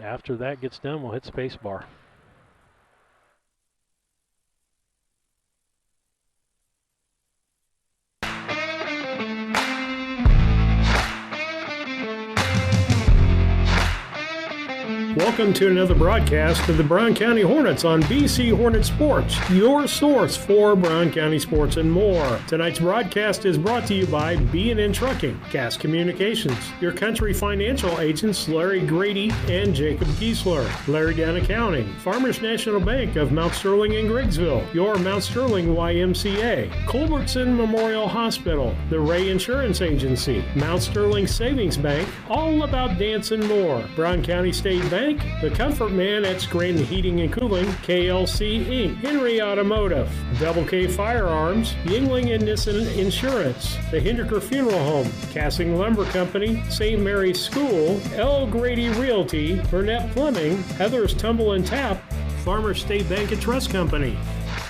after that gets done, we'll hit space bar. Welcome to another broadcast of the Brown County Hornets on BC Hornet Sports, your source for Brown County sports and more. Tonight's broadcast is brought to you by B&N Trucking, Gas Communications, your country financial agents Larry Grady and Jacob Giesler, Larry Down Accounting, Farmers National Bank of Mount Sterling and Griggsville, your Mount Sterling YMCA, Culbertson Memorial Hospital, the Ray Insurance Agency, Mount Sterling Savings Bank, all about dance and more, Brown County State Bank, The Comfort Man at Scranton Heating and Cooling, KLC Inc., Henry Automotive, Double K Firearms, Yingling and Nissen Insurance, the Hindeker Funeral Home, Cassing Lumber Company, St. Mary's School, L. Grady Realty, Burnett Plumbing, Heather's Tumble and Tap, Farmers State Bank and Trust Company,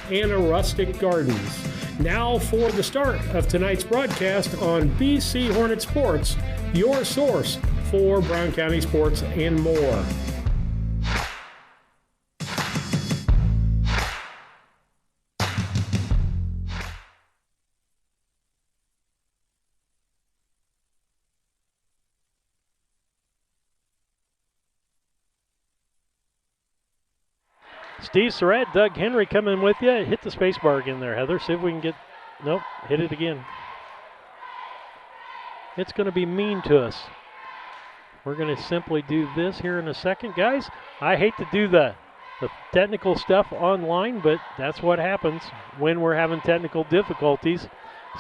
and Rustic Gardens. Now for the start of tonight's broadcast on BC Hornet Sports, your source for Brown County sports and more. Steve Surratt, Doug Henry coming with you. Hit the space bar again there, Heather. See if we can get, nope, hit it again. It's going to be mean to us. We're going to simply do this here in a second. Guys, I hate to do the technical stuff online, but that's what happens when we're having technical difficulties.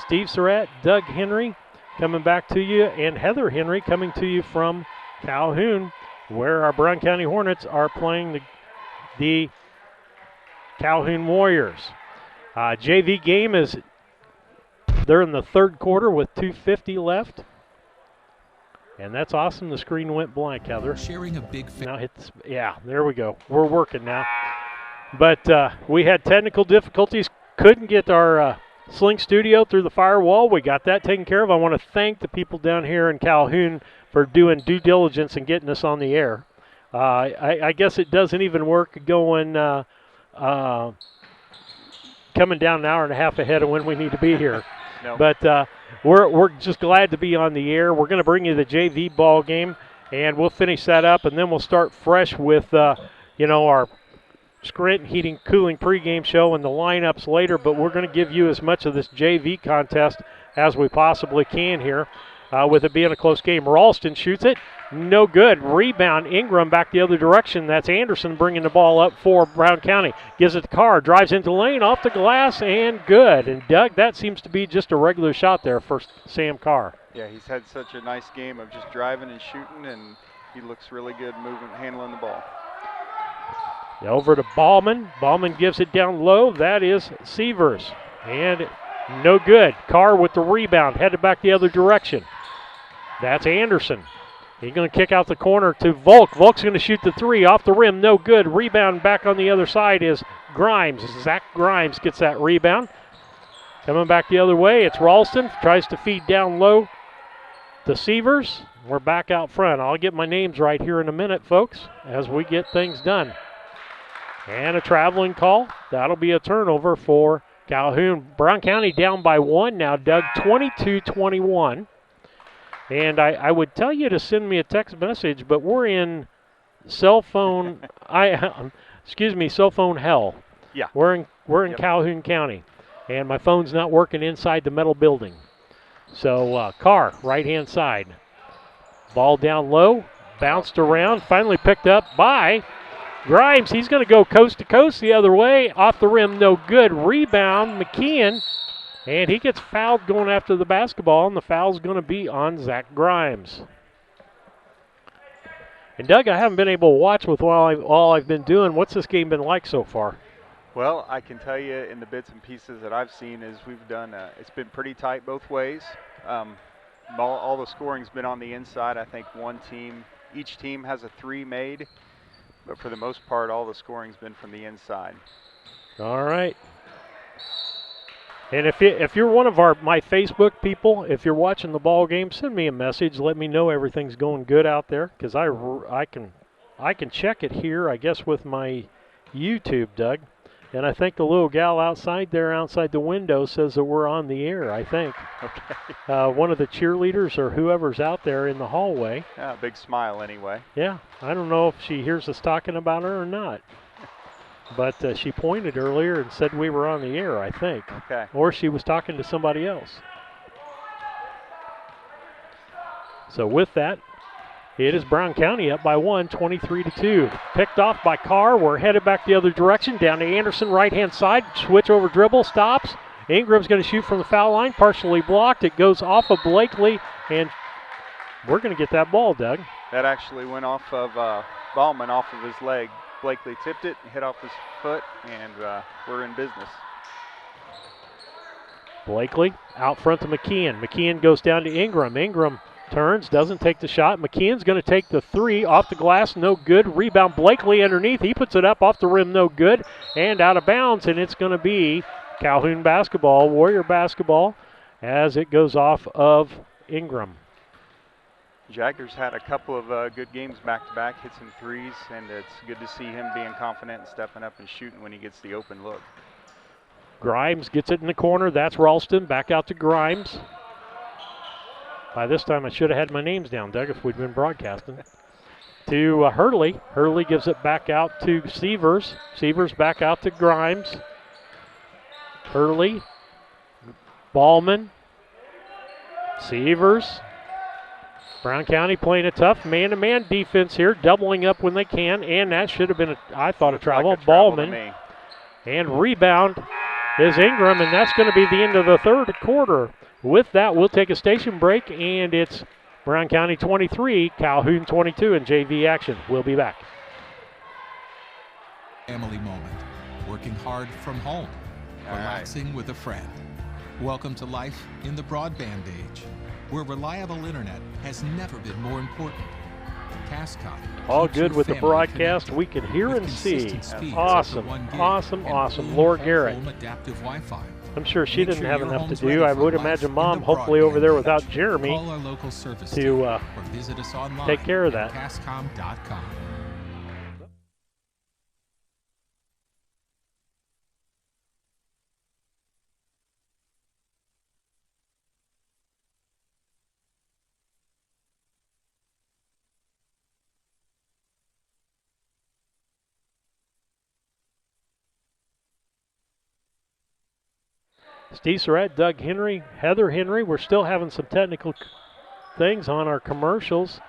Steve Surratt, Doug Henry coming back to you, and Heather Henry coming to you from Calhoun, where our Brown County Hornets are playing the Calhoun Warriors. JV game is, they're in the third quarter with 2:50 left. And that's awesome. The screen went blank, Heather. Sharing a big now hit this, yeah, there we go. We're working now. But we had technical difficulties. Couldn't get our Sling Studio through the firewall. We got that taken care of. I want to thank the people down here in Calhoun for doing due diligence and getting us on the air. I guess it doesn't even work going coming down an hour and a half ahead of when we need to be here. No. But we're just glad to be on the air. We're going to bring you the JV ball game, and we'll finish that up, and then we'll start fresh with our Scranton Heating Cooling pregame show and the lineups later. But we're going to give you as much of this JV contest as we possibly can here, with it being a close game. Ralston shoots it. No good. Rebound. Ingram back the other direction. That's Anderson bringing the ball up for Brown County. Gives it to Carr. Drives into the lane. Off the glass and good. And Doug, that seems to be just a regular shot there for Sam Carr. Yeah, he's had such a nice game of just driving and shooting, and he looks really good moving, handling the ball. Over to Ballman. Ballman gives it down low. That is Severs. And no good. Carr with the rebound. Headed back the other direction. That's Anderson. He's going to kick out the corner to Volk. Volk's going to shoot the three off the rim. No good. Rebound back on the other side is Grimes. Zach Grimes gets that rebound. Coming back the other way, it's Ralston. Tries to feed down low to Severs. We're back out front. I'll get my names right here in a minute, folks, as we get things done. And a traveling call. That'll be a turnover for Calhoun. Brown County down by one now, Doug, 22-21. And I would tell you to send me a text message, but we're in cell phone cell phone hell. Yeah. We're in Calhoun County, and my phone's not working inside the metal building. So Carr, right-hand side. Ball down low, bounced around, finally picked up by Grimes. He's going to go coast to coast the other way. Off the rim, no good. Rebound, McKeon. And he gets fouled going after the basketball, and the foul's going to be on Zach Grimes. And Doug, I haven't been able to watch with all I've been doing. What's this game been like so far? Well, I can tell you in the bits and pieces that I've seen is we've done, it's been pretty tight both ways. All the scoring's been on the inside. I think each team has a three made, but for the most part, all the scoring's been from the inside. All right. And if you're one of my Facebook people, if you're watching the ball game, send me a message. Let me know everything's going good out there, because I can I can check it here, I guess, with my YouTube, Doug. And I think the little gal outside there, outside the window, says that we're on the air, I think. Okay. One of the cheerleaders or whoever's out there in the hallway. Yeah, big smile anyway. Yeah, I don't know if she hears us talking about her or not. But she pointed earlier and said we were on the air, I think. Okay. Or she was talking to somebody else. So with that, it is Brown County up by 1, 23-2. Picked off by Carr. We're headed back the other direction. Down to Anderson, right-hand side. Switch over dribble, stops. Ingram's going to shoot from the foul line, partially blocked. It goes off of Blakely, and we're going to get that ball, Doug. That actually went off of Ballman, off of his leg. Blakely tipped it, hit off his foot, and we're in business. Blakely out front to McKeon. McKeon goes down to Ingram. Ingram turns, doesn't take the shot. McKeon's going to take the three off the glass, no good. Rebound, Blakely underneath. He puts it up off the rim, no good, and out of bounds, and it's going to be Calhoun basketball, Warrior basketball, as it goes off of Ingram. Jagger's had a couple of good games back-to-back, hit some threes, and it's good to see him being confident and stepping up and shooting when he gets the open look. Grimes gets it in the corner. That's Ralston. Back out to Grimes. By this time, I should have had my names down, Doug, if we'd been broadcasting. To Hurley. Hurley gives it back out to Severs. Severs back out to Grimes. Hurley. Ballman. Severs. Brown County playing a tough man-to-man defense here, doubling up when they can, and that should have been, a travel. Like a Ballman. And rebound is Ingram, and that's going to be the end of the third quarter. With that, we'll take a station break, and it's Brown County 23, Calhoun 22 in JV action. We'll be back. Family moment. Working hard from home. Relaxing with a friend. Welcome to life in the broadband age, where reliable internet has never been more important. Cascom. All good with the broadcast. We can hear and see. Awesome, awesome, awesome. Laura Garrett. Adaptive Wi-Fi. I'm sure she didn't have enough to do. I would imagine Mom hopefully over there without Jeremy to take care of that. Cascom.com. Steve Surratt, Doug Henry, Heather Henry. We're still having some technical things on our commercials,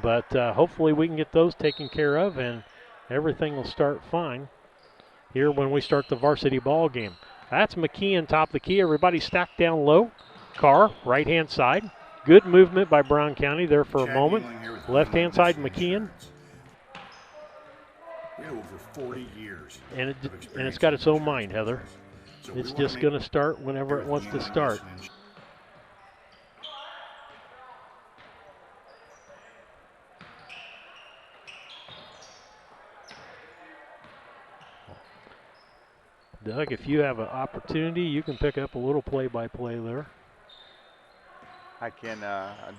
but hopefully we can get those taken care of and everything will start fine here when we start the varsity ball game. That's McKeon top of the key. Everybody stacked down low. Carr, right-hand side. Good movement by Brown County there for a moment. Left-hand side, McKeon. Over 40 years. And it's got its own mind, Heather. It's just going to start whenever it wants to start. Doug, if you have an opportunity, you can pick up a little play-by-play there. I can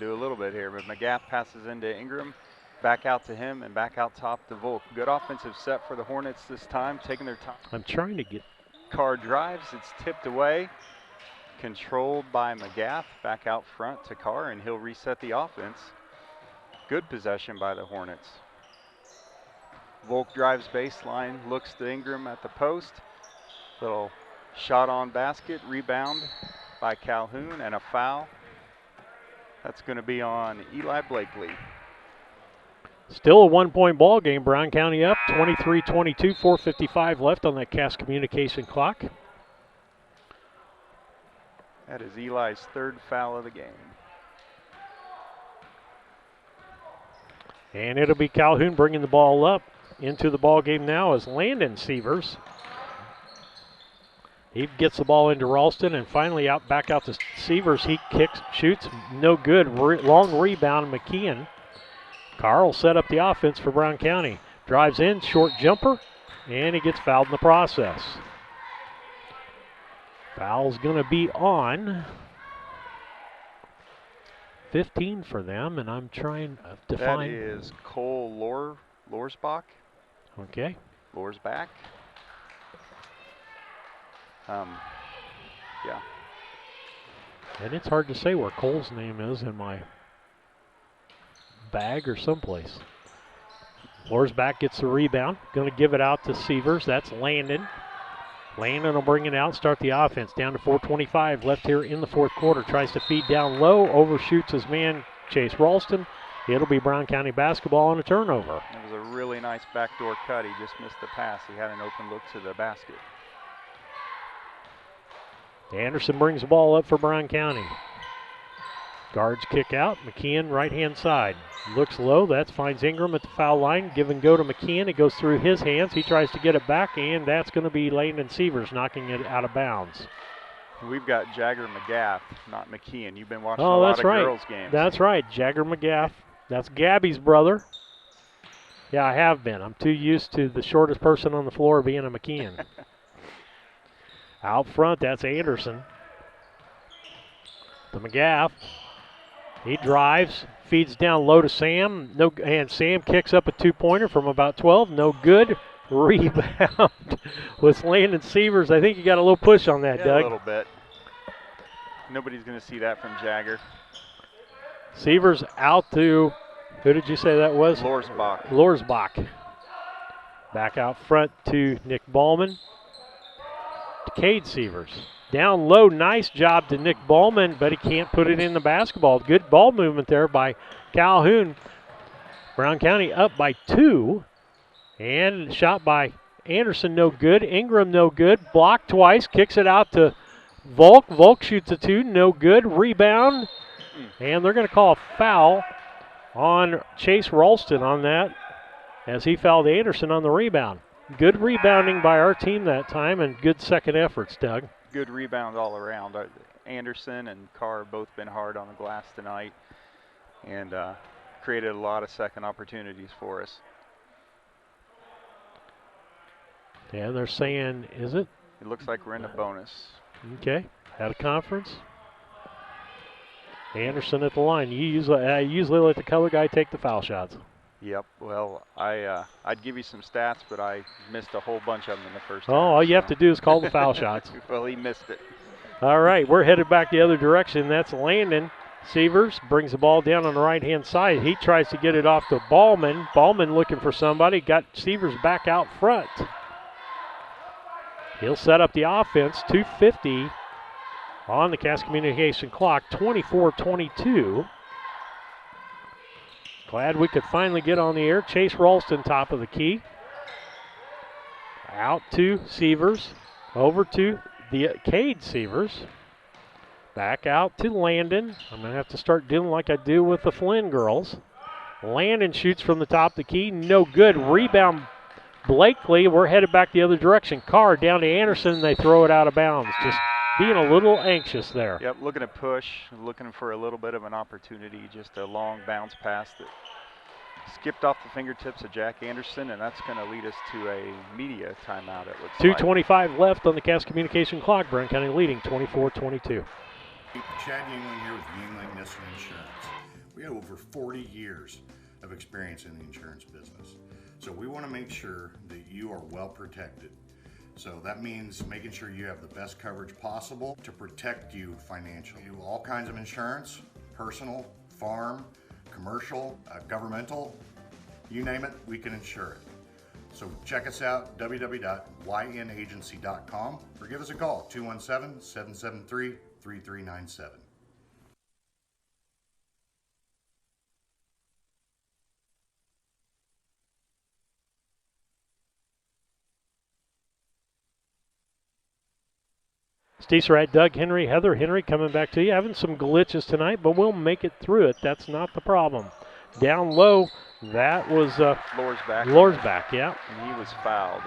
do a little bit here, but McGath passes into Ingram, back out to him, and back out top to Volk. Good offensive set for the Hornets this time, taking their time. I'm trying to get... Carr drives, it's tipped away, controlled by McGath, back out front to Carr, and he'll reset the offense. Good possession by the Hornets. Volk drives baseline, looks to Ingram at the post. Little shot on basket, rebound by Calhoun, and a foul. That's going to be on Eli Blakely. Still a one-point ball game. Brown County up 23-22, 4:55 left on that Cass communication clock. That is Eli's third foul of the game. And it'll be Calhoun bringing the ball up into the ball game now as Landon Severs. He gets the ball into Ralston and finally back out to Severs. He kicks, shoots, no good. Long rebound, McKeon. Carl set up the offense for Brown County. Drives in, short jumper, and he gets fouled in the process. Foul's going to be on 15 for them, and I'm trying to find. That is Cole Lorsbach. Okay. Lorsbach. Yeah. And it's hard to say where Cole's name is in my bag or someplace. Lorsbach gets the rebound. Going to give it out to Sievers. That's Landon. Landon will bring it out, start the offense. Down to 4:25 left here in the fourth quarter. Tries to feed down low, overshoots his man, Chase Ralston. It'll be Brown County basketball on a turnover. It was a really nice backdoor cut. He just missed the pass. He had an open look to the basket. Anderson brings the ball up for Brown County. Guards kick out. McKeon right-hand side. Looks low. That finds Ingram at the foul line. Give and go to McKeon. It goes through his hands. He tries to get it back, and that's going to be Landon Sievers knocking it out of bounds. We've got Jagger McGath, not McKeon. You've been watching a lot of girls' games. That's right. Jagger McGath. That's Gabby's brother. Yeah, I have been. I'm too used to the shortest person on the floor being a McKeon. Out front, that's Anderson. The McGath. He drives, feeds down low to Sam. And Sam kicks up a two-pointer from about 12. No good. Rebound with Landon Sievers. I think you got a little push on that, Doug. A little bit. Nobody's going to see that from Jagger. Sievers out to, who did you say that was? Lorsbach. Lorsbach. Back out front to Nick Ballman. To Cade Sievers. Down low, nice job to Nick Ballman, but he can't put it in the basketball. Good ball movement there by Calhoun. Brown County up by 2. And shot by Anderson, no good. Ingram, no good. Blocked twice, kicks it out to Volk. Volk shoots a 2, no good. Rebound. And they're going to call a foul on Chase Ralston on that as he fouled Anderson on the rebound. Good rebounding by our team that time and good second efforts, Doug. Good rebound all around. Anderson and Carr have both been hard on the glass tonight and created a lot of second opportunities for us. Yeah, they're saying, is it? It looks like we're in a bonus. Okay, at a conference. Anderson at the line. I usually let the color guy take the foul shots. Yep. Well, I'd give you some stats, but I missed a whole bunch of them in the first half. All you have to do is call the foul shots. Well, he missed it. All right, we're headed back the other direction. That's Landon Sievers brings the ball down on the right-hand side. He tries to get it off to Ballman. Ballman looking for somebody. Got Sievers back out front. He'll set up the offense. 2:50 on the Cass Communication clock. 24-22. Glad we could finally get on the air. Chase Ralston, top of the key. Out to Sievers. Over to the Cade Sievers. Back out to Landon. I'm going to have to start doing like I do with the Flynn girls. Landon shoots from the top of the key. No good. Rebound Blakely. We're headed back the other direction. Carr down to Anderson. They throw it out of bounds. Just being a little anxious there. Yep, looking to push, looking for a little bit of an opportunity. Just a long bounce pass that skipped off the fingertips of Jack Anderson, and that's going to lead us to a media timeout, it looks like. 2:25 left on the Cass Communication clock. Brown County leading 24-22. Chad Yingling here with Yingling Nissen Insurance. We have over 40 years of experience in the insurance business. So we want to make sure that you are well protected. So that means making sure you have the best coverage possible to protect you financially. We do all kinds of insurance, personal, farm, commercial, governmental, you name it, we can insure it. So check us out, www.ynagency.com, or give us a call, 217-773-3397. Steve Surratt, Doug Henry, Heather Henry coming back to you. Having some glitches tonight, but we'll make it through it. That's not the problem. Down low, that was Lorsbach, yeah. And he was fouled.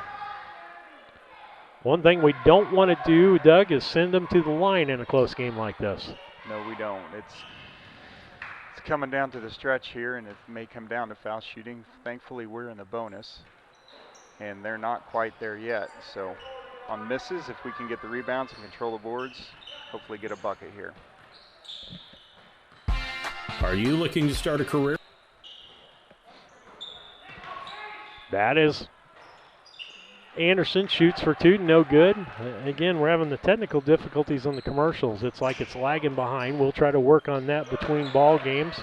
One thing we don't want to do, Doug, is send them to the line in a close game like this. No, we don't. It's coming down to the stretch here, and it may come down to foul shooting. Thankfully, we're in the bonus, and they're not quite there yet. So on misses, if we can get the rebounds and control the boards, hopefully get a bucket here. Are you looking to start a career? That is Anderson, shoots for 2, no good. Again, we're having the technical difficulties on the commercials. It's like it's lagging behind. We'll try to work on that between ball games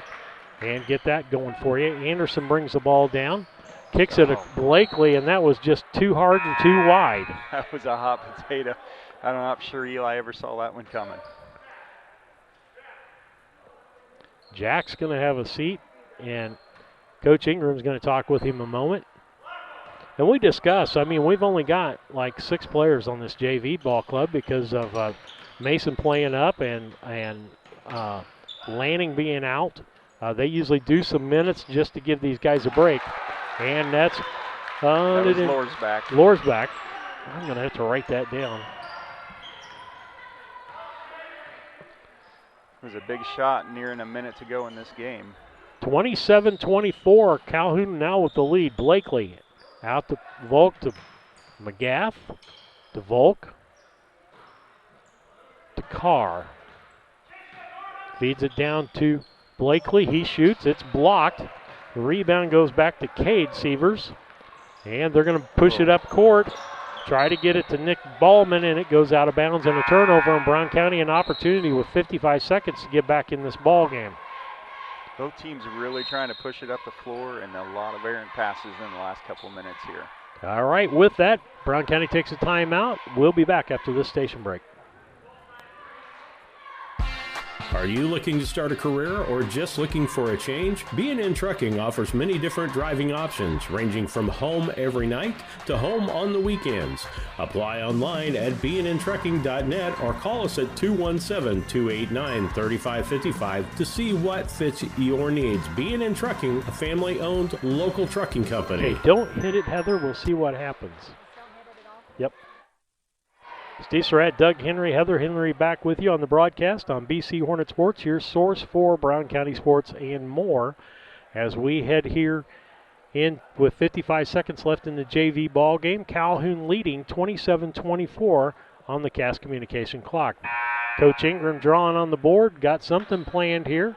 and get that going for you. Anderson brings the ball down, kicks it at Blakely, and that was just too hard and too wide. That was a hot potato. I'm not sure Eli ever saw that one coming. Jack's going to have a seat, and Coach Ingram's going to talk with him a moment. And we discussed, I mean, we've only got like 6 players on this JV ball club because of Mason playing up and Lanning being out. They usually do some minutes just to give these guys a break. And that's that was Lorsback. Lorsback. I'm going to have to write that down. It was a big shot nearing a minute to go in this game. 27-24, Calhoun now with the lead. Blakely out to Volk to McGath, to Volk, to Carr. Feeds it down to Blakely. He shoots. It's blocked. The rebound goes back to Cade Sievers. And they're going to push it up court. Try to get it to Nick Ballman, and it goes out of bounds and a turnover. And Brown County an opportunity with 55 seconds to get back in this ball game. Both teams really trying to push it up the floor, and a lot of errant passes in the last couple minutes here. All right, with that, Brown County takes a timeout. We'll be back after this station break. Are you looking to start a career or just looking for a change? B&N Trucking offers many different driving options, ranging from home every night to home on the weekends. Apply online at bnntrucking.net or call us at 217-289-3555 to see what fits your needs. B&N Trucking, a family-owned local trucking company. Hey, don't hit it, Heather. We'll see what happens. Yep. Steve Surratt, Doug Henry, Heather Henry back with you on the broadcast on BC Hornet Sports, your source for Brown County sports and more, as we head here in with 55 seconds left in the JV ball game. Calhoun leading 27-24 on the Cass Communication clock. Coach Ingram drawing on the board, got something planned here,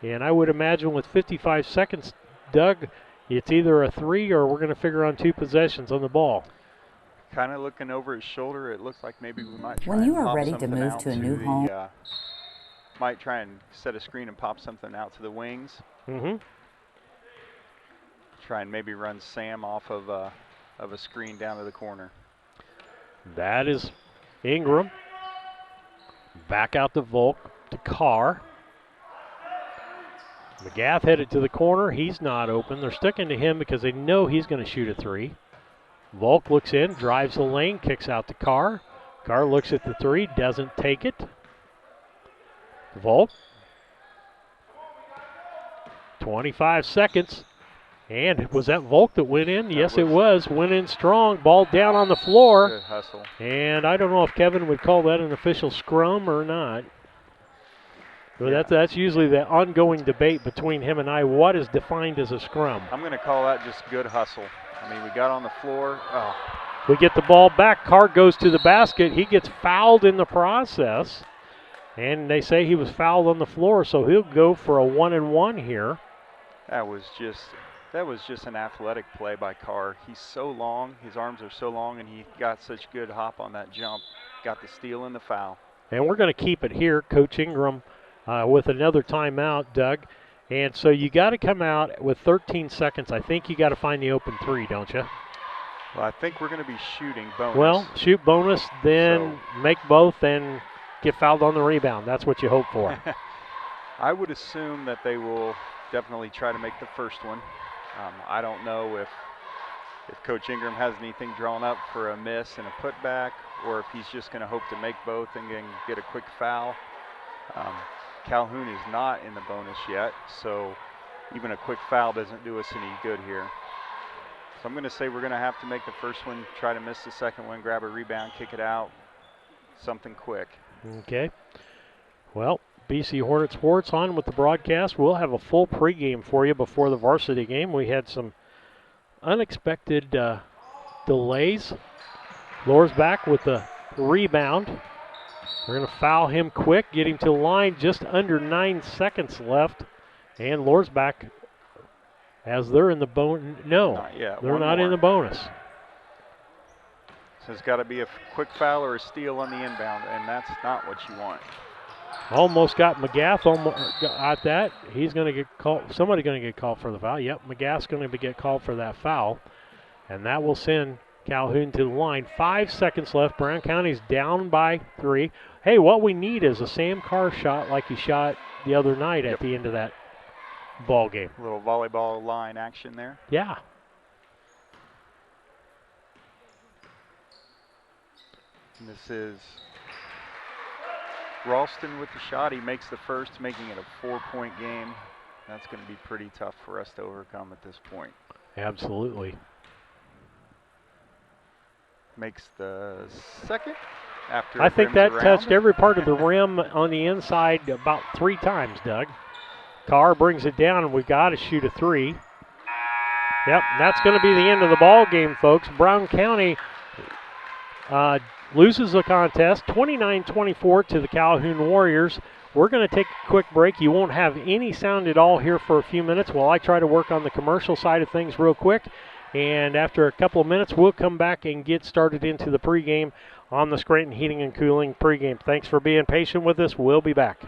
and I would imagine with 55 seconds, Doug, it's either a 3 or we're going to figure on 2 possessions on the ball. Kind of looking over his shoulder, it looks like maybe we might try when you and are pop ready to something move out to a new home. Might try and set a screen and pop something out to the wings. Mm-hmm. Try and maybe run Sam off of a screen down to the corner. That is Ingram. Back out to Volk, to Carr. McGath headed to the corner. He's not open. They're sticking to him because they know he's going to shoot a 3. Volk looks in, drives the lane, kicks out to Carr. Carr looks at the 3, doesn't take it. Volk. 25 seconds. And was that Volk that went in? Yes, it was. Went in strong. Ball down on the floor. Good hustle. And I don't know if Kevin would call that an official scrum or not. But Yeah. that's usually the ongoing debate between him and I. What is defined as a scrum? I'm going to call that just good hustle. I mean, we got on the floor. Oh. We get the ball back. Carr goes to the basket. He gets fouled in the process. And they say he was fouled on the floor, so he'll go for a 1-and-1 here. That was just an athletic play by Carr. He's so long. His arms are so long, and he got such good hop on that jump. Got the steal and the foul. And we're going to keep it here. Coach Ingram with another timeout, Doug. And so you got to come out with 13 seconds. I think you got to find the open 3, don't you? Well, I think we're going to be shooting bonus. Well, shoot bonus, then make both and get fouled on the rebound. That's what you hope for. I would assume that they will definitely try to make the first one. I don't know if Coach Ingram has anything drawn up for a miss and a putback, or if he's just going to hope to make both and then get a quick foul. Calhoun is not in the bonus yet, so even a quick foul doesn't do us any good here. So I'm going to say we're going to have to make the first one, try to miss the second one, grab a rebound, kick it out, something quick. Okay. Well, BC Hornet Sports on with the broadcast. We'll have a full pregame for you before the varsity game. We had some unexpected delays. Lorsback with the rebound. We're going to foul him quick, get him to the line, just under 9 seconds left. And Lorsback as they're in the no, Not yet. they're One not in more. the bonus. So it's got to be a quick foul or a steal on the inbound, and that's not what you want. Almost got McGath at that. He's going to get called. Somebody's going to get called for the foul. Yep, McGath's going to get called for that foul. And that will send Calhoun to the line. 5 seconds left. Brown County's down by 3. Hey, what we need is a Sam Carr shot like he shot the other night at the end of that ball game. A little volleyball line action there. Yeah. And this is Ralston with the shot. He makes the first, making it a 4-point game. That's going to be pretty tough for us to overcome at this point. Absolutely. Makes the second after I think that around. touched every part of the rim on the inside about 3 times, Doug. Carr brings it down, and we got to shoot a 3. Yep, that's going to be the end of the ball game, folks. Brown County loses the contest 29-24 to the Calhoun Warriors. We're going to take a quick break. You won't have any sound at all here for a few minutes while I try to work on the commercial side of things real quick. And after a couple of minutes, we'll come back and get started into the pregame on the Scranton Heating and Cooling pregame. Thanks for being patient with us. We'll be back.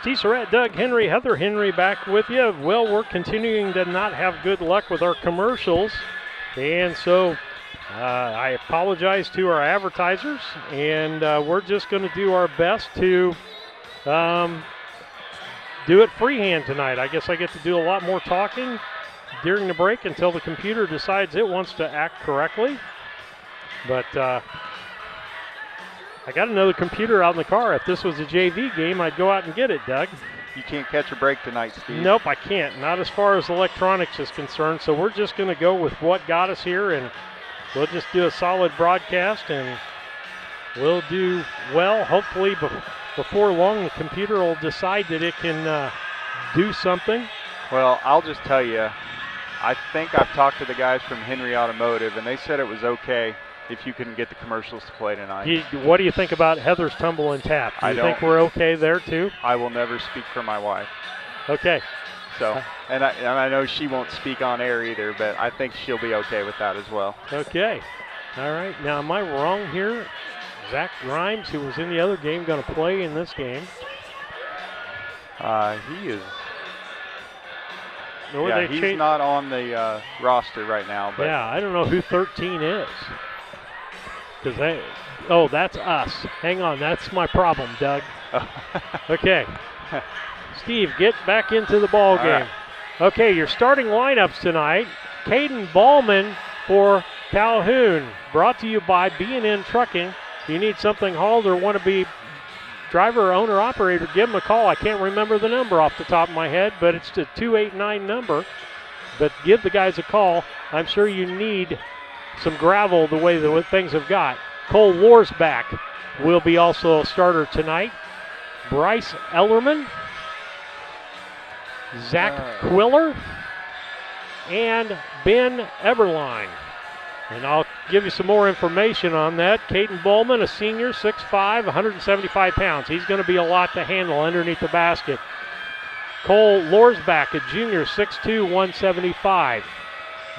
Steve Surratt, Doug Henry, Heather Henry back with you. Well, we're continuing to not have good luck with our commercials. And so I apologize to our advertisers. And we're just going to do our best to do it freehand tonight. I guess I get to do a lot more talking during the break until the computer decides it wants to act correctly. But I got another computer out in the car. If this was a JV game, I'd go out and get it, Doug. You can't catch a break tonight, Steve. Nope, I can't. Not as far as electronics is concerned. So we're just going to go with what got us here, and we'll just do a solid broadcast, and we'll do well. Hopefully before long, the computer will decide that it can do something. Well, I'll just tell you, I think I've talked to the guys from Henry Automotive, and they said it was okay if you couldn't get the commercials to play tonight. What do you think about Heather's Tumble and Tap? Do you think we're okay there too? I will never speak for my wife. Okay. So, and I know she won't speak on air either, but I think she'll be okay with that as well. Okay. All right. Now, am I wrong here? Zach Grimes, who was in the other game, going to play in this game. He is. Yeah, he's not on the roster right now. But yeah, I don't know who 13 is. That's us. Hang on, that's my problem, Doug. Okay. Steve, get back into the ball game. Right. Okay, your starting lineups tonight. Caden Ballman for Calhoun. Brought to you by B&N Trucking. If you need something hauled or want to be driver, owner, operator, give them a call. I can't remember the number off the top of my head, but it's the 289 number. But give the guys a call. I'm sure you need some gravel the way that things have got. Cole Lorsback will be also a starter tonight. Bryce Ellerman, Zach Quiller, and Ben Eberline. And I'll give you some more information on that. Caden Bowman, a senior, 6'5", 175 pounds. He's going to be a lot to handle underneath the basket. Cole Lorsback, a junior, 6'2", 175.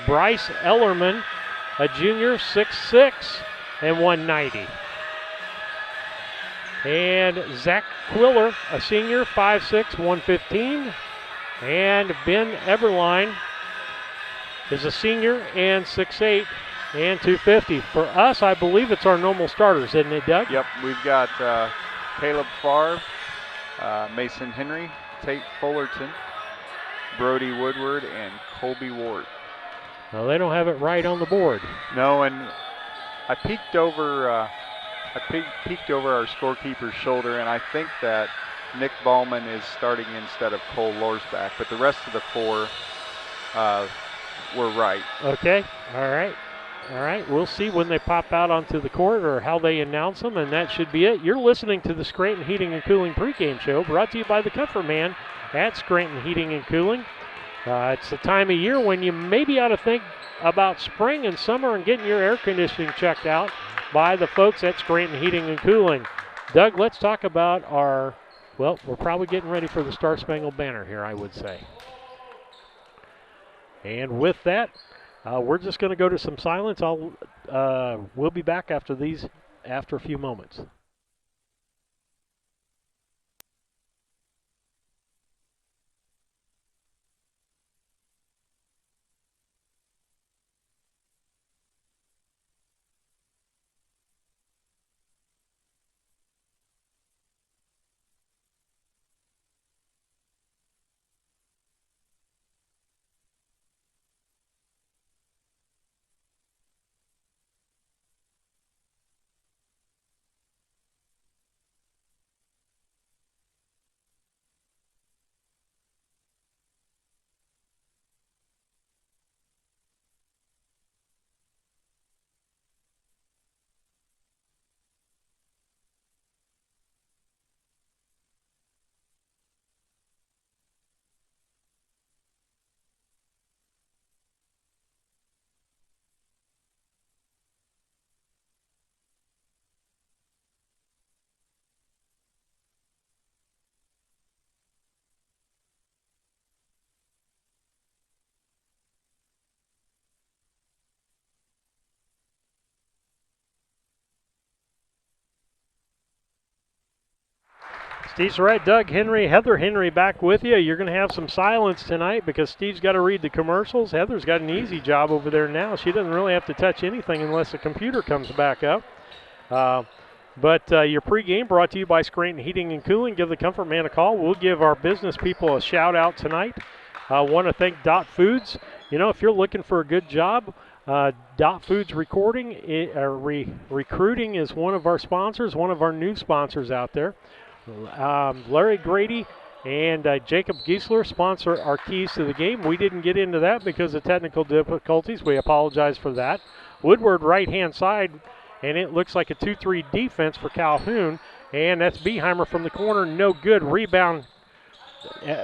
Bryce Ellerman, a junior, 6'6", and 190. And Zach Quiller, a senior, 5'6", 115. And Ben Eberline is a senior and 6'8", and 250. For us, I believe it's our normal starters, isn't it, Doug? Yep, we've got Caleb Favre, Mason Henry, Tate Fullerton, Brody Woodward, and Colby Ward. Well, they don't have it right on the board. No, and I peeked over our scorekeeper's shoulder, and I think that Nick Ballman is starting instead of Cole Lorsback, but the rest of the four were right. Okay, all right. All right, we'll see when they pop out onto the court or how they announce them, and that should be it. You're listening to the Scranton Heating and Cooling pregame show, brought to you by the Comfort Man at Scranton Heating and Cooling. It's the time of year when you maybe ought to think about spring and summer and getting your air conditioning checked out by the folks at Scranton Heating and Cooling. Doug, let's talk about we're probably getting ready for the Star Spangled Banner here, I would say. And with that, we're just going to go to some silence. We'll be back after a few moments. Steve Surratt, Doug Henry, Heather Henry back with you. You're going to have some silence tonight because Steve's got to read the commercials. Heather's got an easy job over there now. She doesn't really have to touch anything unless the computer comes back up. But your pregame brought to you by Scranton Heating and Cooling. Give the Comfort Man a call. We'll give our business people a shout out tonight. I want to thank Dot Foods. You know, if you're looking for a good job, Dot Foods Recruiting is one of our sponsors, one of our new sponsors out there. Larry Grady and Jacob Giesler sponsor our keys to the game. We didn't get into that because of technical difficulties. We apologize for that. Woodward right-hand side, and it looks like a 2-3 defense for Calhoun, and that's Beheimer from the corner. No good. Rebound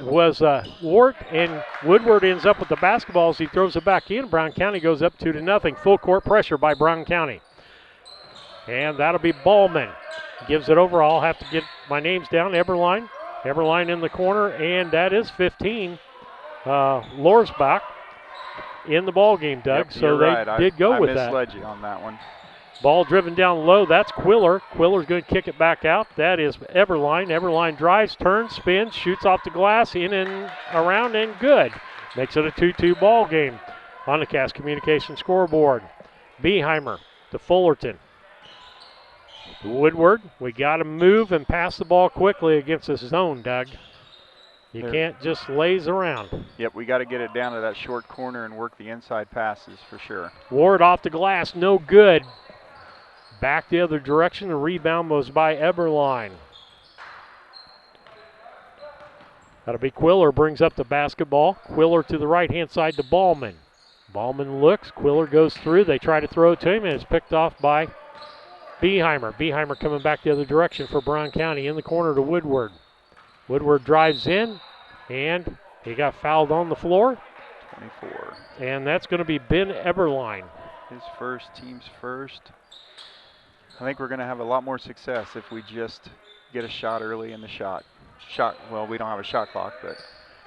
was Ward, and Woodward ends up with the basketball as he throws it back in. Brown County goes up 2-0. Full court pressure by Brown County. And that'll be Ballman. Gives it over. I'll have to get my names down. Eberline. Eberline in the corner, and that is 15. Lorsbach in the ball game, Doug. Yep, so they right. did go with that. I misled you on that one. Ball driven down low. That's Quiller. Quiller's going to kick it back out. That is Eberline. Eberline drives, turns, spins, shoots off the glass, in and around, and good. Makes it a 2-2 ball game on the Cass Communication scoreboard. Beheimer to Fullerton. Woodward, we got to move and pass the ball quickly against this zone, Doug. You can't just laze around. Yep, we got to get it down to that short corner and work the inside passes for sure. Ward off the glass, no good. Back the other direction. The rebound was by Eberline. That'll be Quiller, brings up the basketball. Quiller to the right-hand side to Ballman. Ballman looks. Quiller goes through. They try to throw it to him, and it's picked off by Beheimer. Beheimer coming back the other direction for Brown County. In the corner to Woodward. Woodward drives in, and he got fouled on the floor. 24. And that's going to be Ben Eberline. His first, team's first. I think we're going to have a lot more success if we just get a shot early in the shot. Well, we don't have a shot clock, but.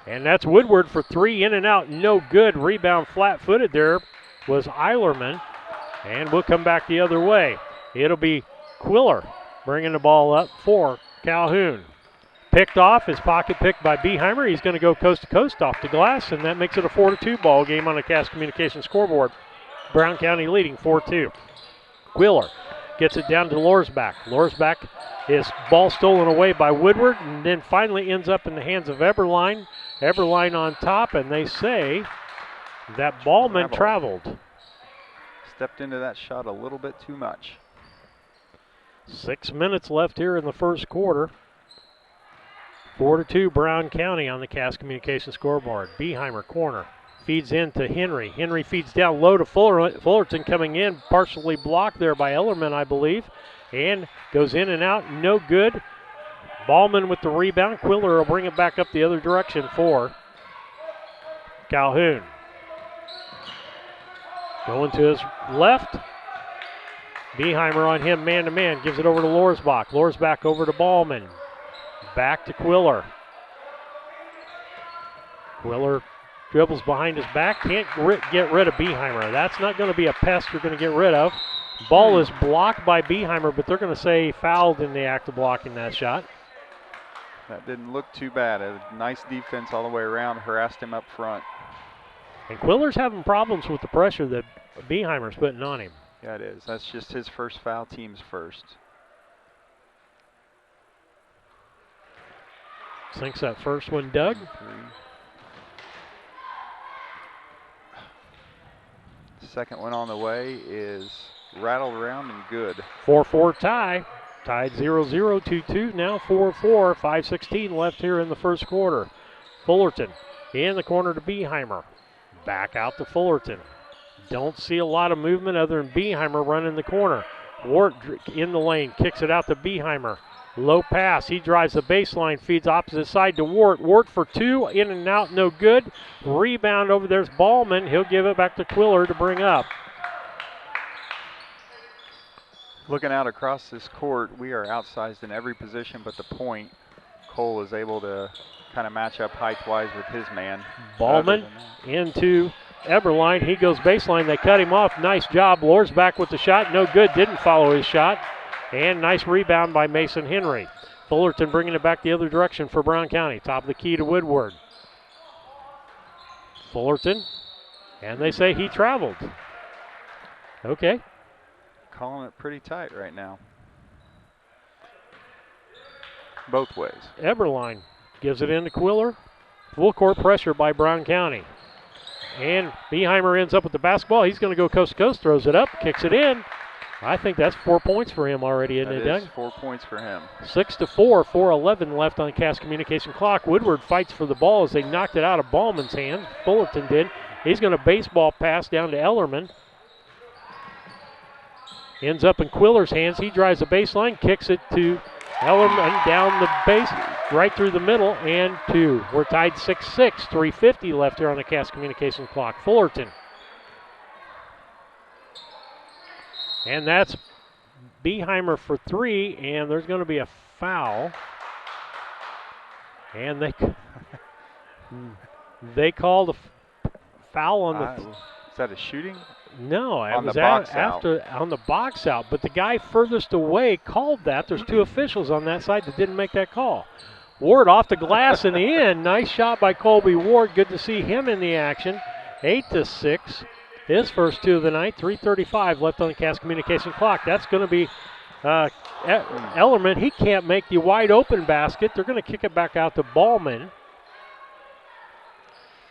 And that's Woodward for three, in and out, no good. Rebound flat-footed there was Eilerman, and we'll come back the other way. It'll be Quiller bringing the ball up for Calhoun. Picked off, his pocket picked by Beheimer. He's going to go coast to coast off the glass, and that makes it a 4-2 ball game on the Cass Communication scoreboard. Brown County leading 4-2. Quiller gets it down to Lorsbach. Lorsbach is ball stolen away by Woodward, and then finally ends up in the hands of Eberline. Eberline on top, and they say that Ballman traveled. Stepped into that shot a little bit too much. 6 minutes left here in the first quarter. 4-2 Brown County on the Cass Communication scoreboard. Beheimer corner. Feeds in to Henry. Henry feeds down low to Fullerton coming in. Partially blocked there by Ellerman, I believe. And goes in and out. No good. Ballman with the rebound. Quiller will bring it back up the other direction for Calhoun. Going to his left. Beheimer on him man-to-man. Gives it over to Lorsbach. Lorsbach over to Ballman. Back to Quiller. Quiller dribbles behind his back. Can't get rid of Beheimer. That's not going to be a pest you're going to get rid of. Ball is blocked by Beheimer, but they're going to say fouled in the act of blocking that shot. That didn't look too bad. A nice defense all the way around. Harassed him up front. And Quiller's having problems with the pressure that Beheimer's putting on him. Yeah, it is. That's just his first foul, team's first. Sinks that first one, Doug. Second one on the way is rattled around and good. 4-4 tie. Tied 0-0, 2-2, now 4-4. 5:16 left here in the first quarter. Fullerton in the corner to Beheimer. Back out to Fullerton. Don't see a lot of movement other than Beheimer running the corner. Wart in the lane, kicks it out to Beheimer. Low pass, he drives the baseline, feeds opposite side to Wart. Wart for two, in and out, no good. Rebound over there's Ballman. He'll give it back to Quiller to bring up. Looking out across this court, we are outsized in every position but the point. Cole is able to kind of match up height-wise with his man. Ballman into Eberline. He goes baseline. They cut him off. Nice job. Lorsbach with the shot. No good. Didn't follow his shot. And nice rebound by Mason Henry. Fullerton bringing it back the other direction for Brown County. Top of the key to Woodward. Fullerton, and they say he traveled. Okay. Calling it pretty tight right now. Both ways. Eberline gives it into Quiller. Full court pressure by Brown County. And Beheimer ends up with the basketball. He's going to go coast to coast, throws it up, kicks it in. I think that's 4 points for him already, isn't it, Doug? 4 points for him. 6-4, 4:11 left on the Cass Communication clock. Woodward fights for the ball as they knocked it out of Ballman's hand. Fullerton did. He's going to baseball pass down to Ellerman. Ends up in Quiller's hands. He drives the baseline, kicks it to Ellerman down the base, right through the middle, and 2. We're tied 6-6, 3:50 left here on the Cass Communication clock. Fullerton. And that's Beheimer for 3, and there's going to be a foul. And they called a foul on the. Is that a shooting? No, it on was the box after on the box out. But the guy furthest away called that. There's 2 officials on that side that didn't make that call. Ward off the glass in the end. Nice shot by Colby Ward. Good to see him in the action. 8-6. His first 2 of the night. 3:35 left on the Cass Communication clock. That's going to be Ellerman. He can't make the wide open basket. They're going to kick it back out to Ballman.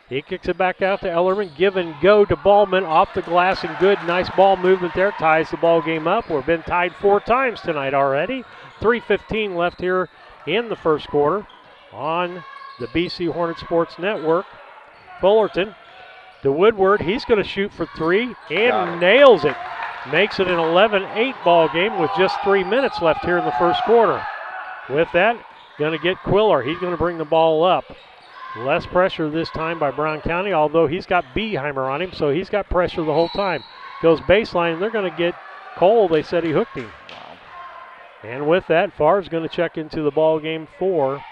He kicks it back out to Ellerman. Give and go to Ballman off the glass, and good, nice ball movement there. Ties the ball game up. We've been tied 4 times tonight already. 3:15 left here in the first quarter on the BC Hornet Sports Network. Fullerton to Woodward. He's going to shoot for 3 and nails it. Makes it an 11-8 ball game with just 3 minutes left here in the first quarter. With that, going to get Quiller. He's going to bring the ball up. Less pressure this time by Brown County, although he's got Beheimer on him, so he's got pressure the whole time. Goes baseline, and they're going to get Cole. They said he hooked him. Wow. And with that, Favre's going to check into the ball game for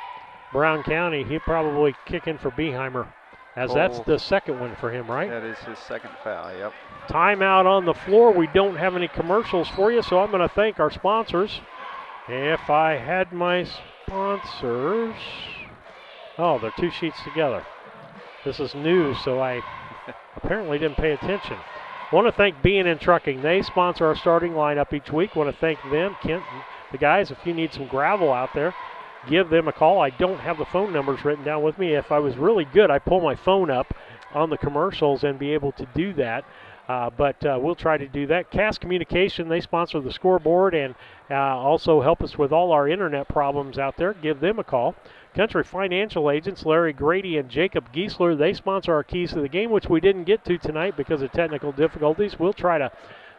Brown County. He'll probably kick in for Beheimer, as that's the second one for him, right? That is his second foul, yep. Timeout on the floor. We don't have any commercials for you, so I'm going to thank our sponsors. If I had my sponsors... Oh, they're 2 sheets together. This is new, so I apparently didn't pay attention. Want to thank B&N Trucking. They sponsor our starting lineup each week. Want to thank them, Kent, the guys. If you need some gravel out there, give them a call. I don't have the phone numbers written down with me. If I was really good, I'd pull my phone up on the commercials and be able to do that. But we'll try to do that. Cass Communication, they sponsor the scoreboard and also help us with all our internet problems out there. Give them a call. Country Financial Agents, Larry Grady and Jacob Giesler, they sponsor our keys to the game, which we didn't get to tonight because of technical difficulties. We'll try to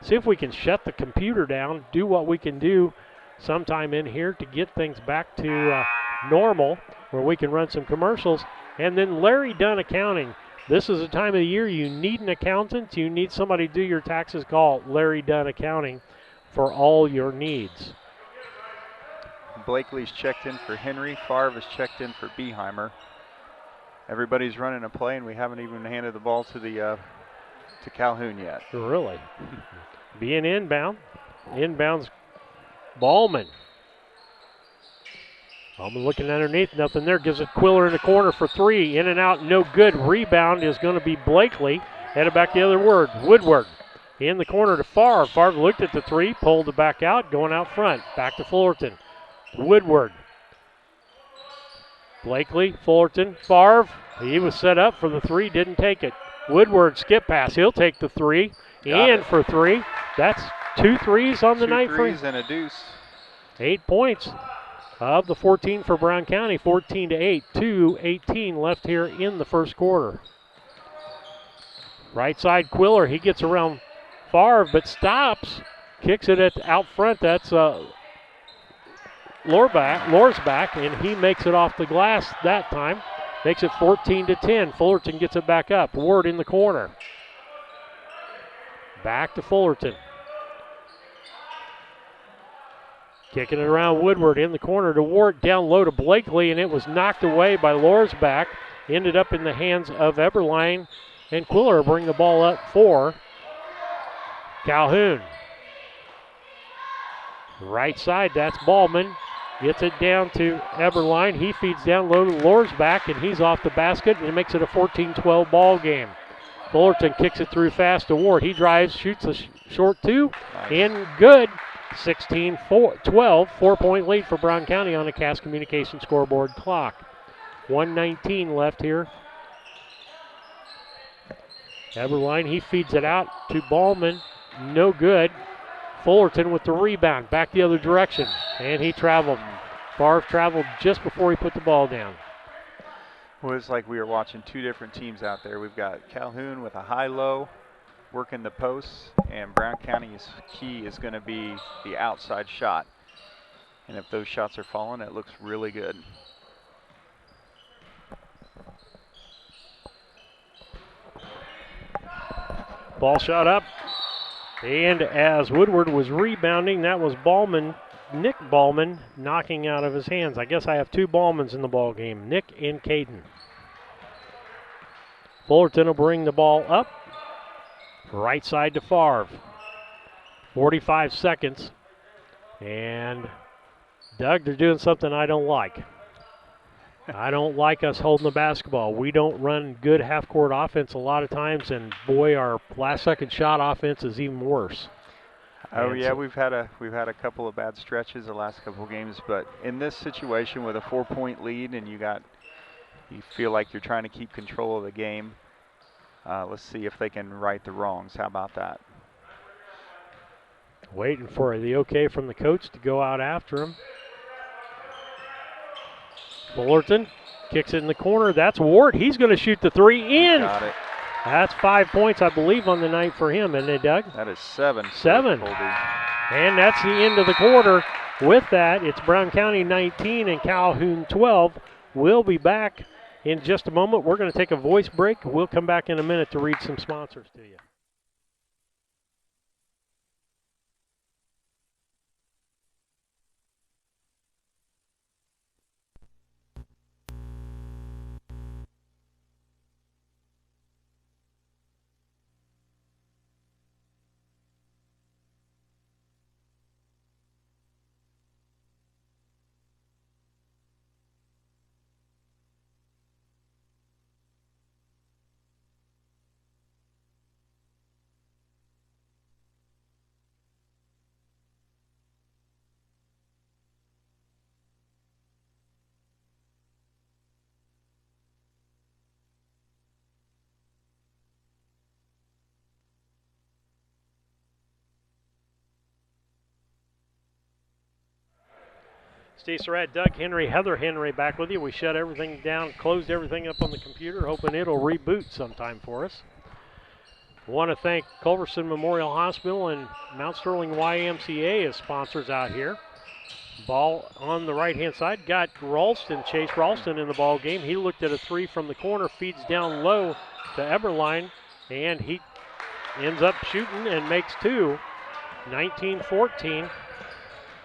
see if we can shut the computer down, do what we can do sometime in here to get things back to normal, where we can run some commercials. And then Larry Dunn Accounting. This is the time of the year you need an accountant, you need somebody to do your taxes. Call Larry Dunn Accounting for all your needs. Blakely's checked in for Henry. Favre has checked in for Beheimer. Everybody's running a play, and we haven't even handed the ball to the to Calhoun yet. Really? Being inbound. Inbounds Ballman. Ballman looking underneath, nothing there. Gives it Quiller in the corner for 3. In and out, no good. Rebound is going to be Blakely. Headed back the other word. Woodward in the corner to Favre. Favre looked at the 3, pulled it back out, going out front. Back to Fullerton. Woodward. Blakely, Fullerton, Favre. He was set up for the 3, didn't take it. Woodward skip pass. He'll take the 3 and for 3. That's 2 threes on the night for him. 2 threes and a deuce. 8 points of the 14 for Brown County. 14-8. 2:18 left here in the first quarter. Right side Quiller. He gets around Favre but stops. Kicks it out front. That's Lorsback, and he makes it off the glass that time. Makes it 14-10. Fullerton gets it back up. Ward in the corner. Back to Fullerton. Kicking it around Woodward in the corner to Ward, down low to Blakely, and it was knocked away by Lorsback. Ended up in the hands of Eberline, and Quiller bring the ball up for Calhoun. Right side, that's Ballman. Gets it down to Eberline. He feeds down low to Lohr's back, and he's off the basket, and it makes it a 14-12 ball game. Fullerton kicks it through fast to Ward. He drives, shoots a short two, and good. 16-12, 4-point lead for Brown County on the Cass Communication scoreboard clock. 1:19 left here. Eberline, he feeds it out to Ballman. No good. Fullerton with the rebound, back the other direction, and he traveled. Favre traveled just before he put the ball down. Well, it's like we were watching two different teams out there. We've got Calhoun with a high-low, working the posts, and Brown County's key is going to be the outside shot. And if those shots are falling, it looks really good. Ball shot up, and as Woodward was rebounding, that was Ballman, Nick Ballman, knocking out of his hands. I guess I have two Ballmans in the ball game, Nick and Caden. Fullerton will bring the ball up, right side to Favre. 45 seconds, and Doug, they're doing something I don't like. I don't like us holding the basketball. We don't run good half-court offense a lot of times, and boy, our last-second shot offense is even worse. Oh yeah, we've had a couple of bad stretches the last couple of games, but in this situation with a 4-point lead and you feel like you're trying to keep control of the game, let's see if they can right the wrongs. How about that? Waiting for the okay from the coach to go out after him. Fullerton kicks it in the corner. That's Ward. He's going to shoot the three in. Got it. That's 5 points, I believe, on the night for him, isn't it, Doug? That is 7. 7. And that's the end of the quarter. With that, it's Brown County 19 and Calhoun 12. We'll be back in just a moment. We're going to take a voice break. We'll come back in a minute to read some sponsors to you. Steve Surratt, Doug Henry, Heather Henry back with you. We shut everything down, closed everything up on the computer, hoping it'll reboot sometime for us. I want to thank Culverson Memorial Hospital and Mount Sterling YMCA as sponsors out here. Ball on the right-hand side, got Ralston, Chase Ralston in the ball game. He looked at a three from the corner, feeds down low to Eberline, and he ends up shooting and makes two. 19-14.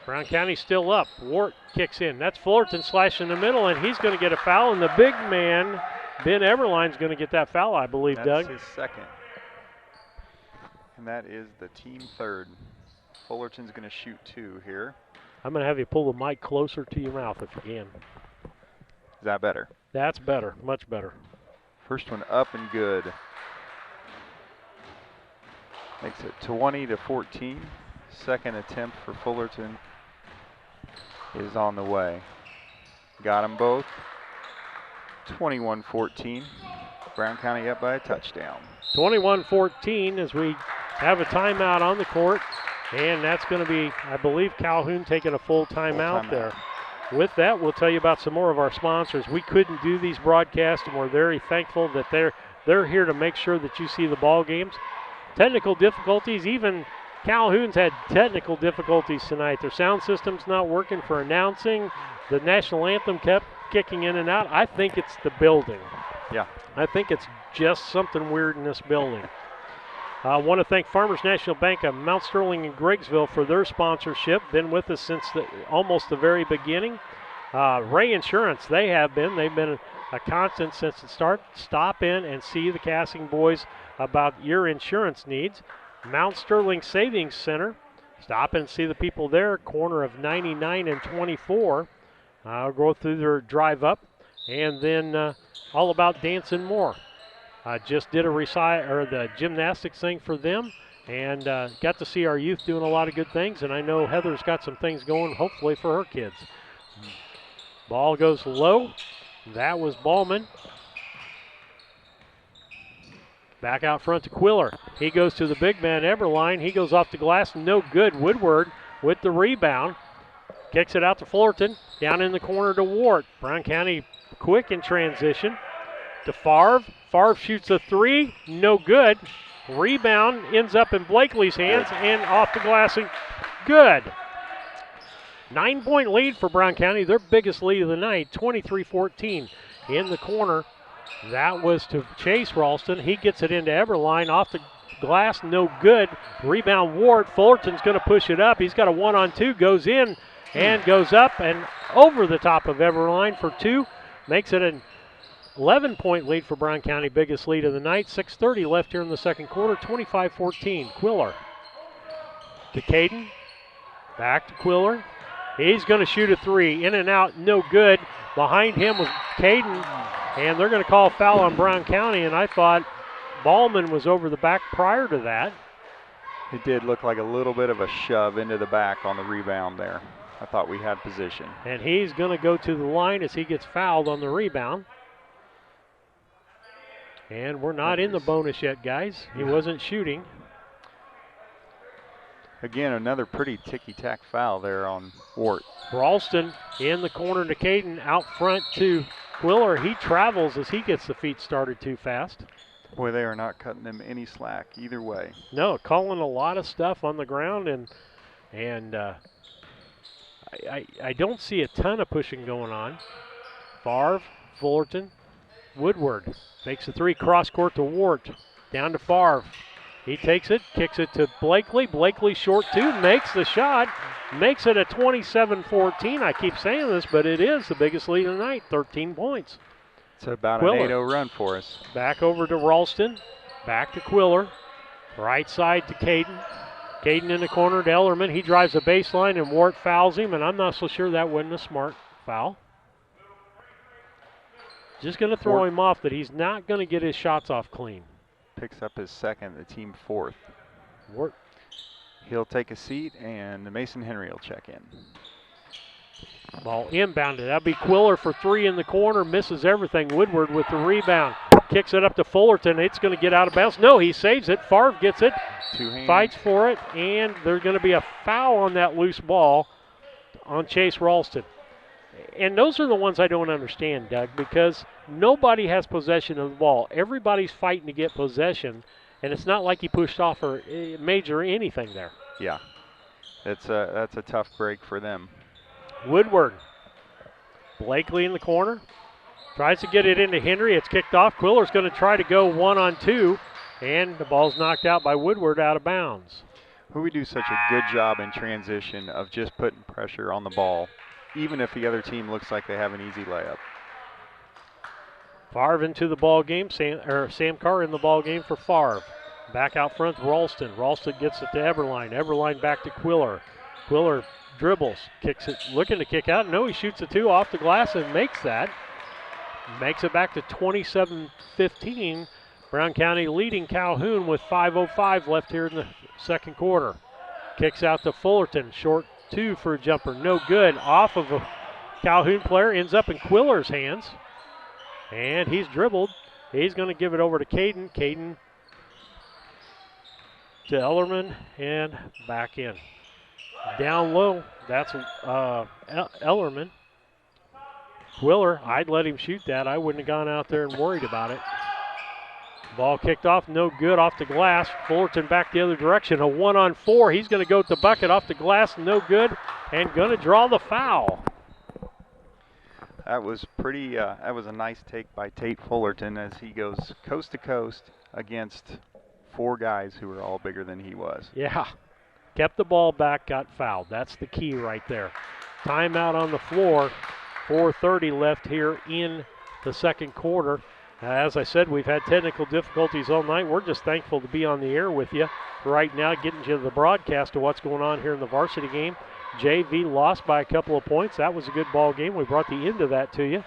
Brown County still up. Wart kicks in. That's Fullerton slash in the middle, and he's going to get a foul. And the big man, Ben Eberline's going to get that foul, I believe, Doug. That's his second. And that is the team third. Fullerton's going to shoot two here. I'm going to have you pull the mic closer to your mouth if you can. Is that better? That's better, much better. First one up and good. Makes it 20-14. Second attempt for Fullerton is on the way. Got them both. 21-14. Brown County up by a touchdown. 21-14 as we have a timeout on the court. And that's going to be, I believe, Calhoun taking a full timeout there. With that, we'll tell you about some more of our sponsors. We couldn't do these broadcasts, and we're very thankful that they're here to make sure that you see the ball games. Technical difficulties, even Calhoun's had technical difficulties tonight. Their sound system's not working for announcing. The national anthem kept kicking in and out. I think it's the building. Yeah. I think it's just something weird in this building. I want to thank Farmers National Bank of Mount Sterling and Greggsville for their sponsorship. Been with us since almost the very beginning. Ray Insurance, they've been a constant since the start. Stop in and see the Cassing boys about your insurance needs. Mount Sterling Savings Center, Stop and see the people there. Corner of 99 and 24. I'll go through their drive up, and then All About Dancing More. I just did the gymnastics thing for them, and got to see our youth doing a lot of good things, and I know Heather's got some things going, hopefully, for her kids. Ball goes low. That was Ballman. Back out front to Quiller. He goes to the big man, Eberline. He goes off the glass, no good. Woodward with the rebound. Kicks it out to Fullerton. Down in the corner to Ward. Brown County quick in transition. To Favre. Favre shoots a three, no good. Rebound ends up in Blakely's hands and off the glass and good. 9-point lead for Brown County, their biggest lead of the night, 23-14. In the corner, that was to Chase Ralston. He gets it into Eberline, off the glass, no good. Rebound Ward, Fullerton's going to push it up. He's got a 1-on-2, goes in and goes up and over the top of Eberline for two. Makes it an 11-point lead for Brown County, biggest lead of the night. 6:30 left here in the second quarter, 25-14. Quiller to Caden, back to Quiller. He's going to shoot a three, in and out, no good. Behind him was Caden, and they're going to call a foul on Brown County, and I thought Ballman was over the back prior to that. It did look like a little bit of a shove into the back on the rebound there. I thought we had position. And he's going to go to the line as he gets fouled on the rebound. And we're not in the bonus yet, guys. He wasn't shooting. Again, another pretty ticky-tack foul there on Wart. Ralston in the corner to Caden, out front to Quiller. He travels as he gets the feet started too fast. Boy, they are not cutting them any slack either way. No, calling a lot of stuff on the ground, and I don't see a ton of pushing going on. Favre, Fullerton, Woodward makes a three, cross court to Wart. Down to Favre. He takes it, kicks it to Blakely. Blakely short two, makes the shot, makes it a 27-14. I keep saying this, but it is the biggest lead of the night, 13 points. It's about Quiller. an 8-0 run for us. Back over to Ralston, back to Quiller. Right side to Caden. Caden in the corner to Ellerman. He drives the baseline and Wart fouls him, and I'm not so sure that wasn't a smart foul. Just going to throw him off that he's not going to get his shots off clean. Picks up his second, the team fourth. Wart. He'll take a seat, and Mason Henry will check in. Ball inbounded. That'll be Quiller for three in the corner. Misses everything. Woodward with the rebound. Kicks it up to Fullerton. It's going to get out of bounds. No, he saves it. Favre gets it. Two-handed. Fights for it, and there's going to be a foul on that loose ball on Chase Ralston. And those are the ones I don't understand, Doug, because nobody has possession of the ball. Everybody's fighting to get possession, and it's not like he pushed off or major anything there. Yeah, that's a tough break for them. Woodward. Blakely in the corner. Tries to get it into Henry. It's kicked off. Quiller's going to try to go 1-on-2, and the ball's knocked out by Woodward out of bounds. We do such a good job in transition of just putting pressure on the ball, even if the other team looks like they have an easy layup. Favre into the ball game. Sam Carr in the ball game for Favre. Back out front, Ralston. Ralston gets it to Eberline. Eberline back to Quiller. Quiller dribbles, kicks it, looking to kick out. No, he shoots a two off the glass and makes that. Makes it back to 27-15. Brown County leading Calhoun with 5:05 left here in the second quarter. Kicks out to Fullerton. Short two for a jumper. No good. Off of a Calhoun player. Ends up in Quiller's hands. And he's dribbled. He's going to give it over to Caden. Caden to Ellerman and back in. Down low. That's Ellerman. Quiller, I'd let him shoot that. I wouldn't have gone out there and worried about it. Ball kicked off, no good, off the glass. Fullerton back the other direction, a 1-on-4. He's going to go at the bucket, off the glass, no good, and going to draw the foul. That was pretty. That was a nice take by Tate Fullerton as he goes coast to coast against four guys who are all bigger than he was. Yeah, kept the ball back, got fouled. That's the key right there. Timeout on the floor. 4:30 left here in the second quarter. As I said, we've had technical difficulties all night. We're just thankful to be on the air with you right now, getting you the broadcast of what's going on here in the varsity game. JV lost by a couple of points. That was a good ball game. We brought the end of that to you.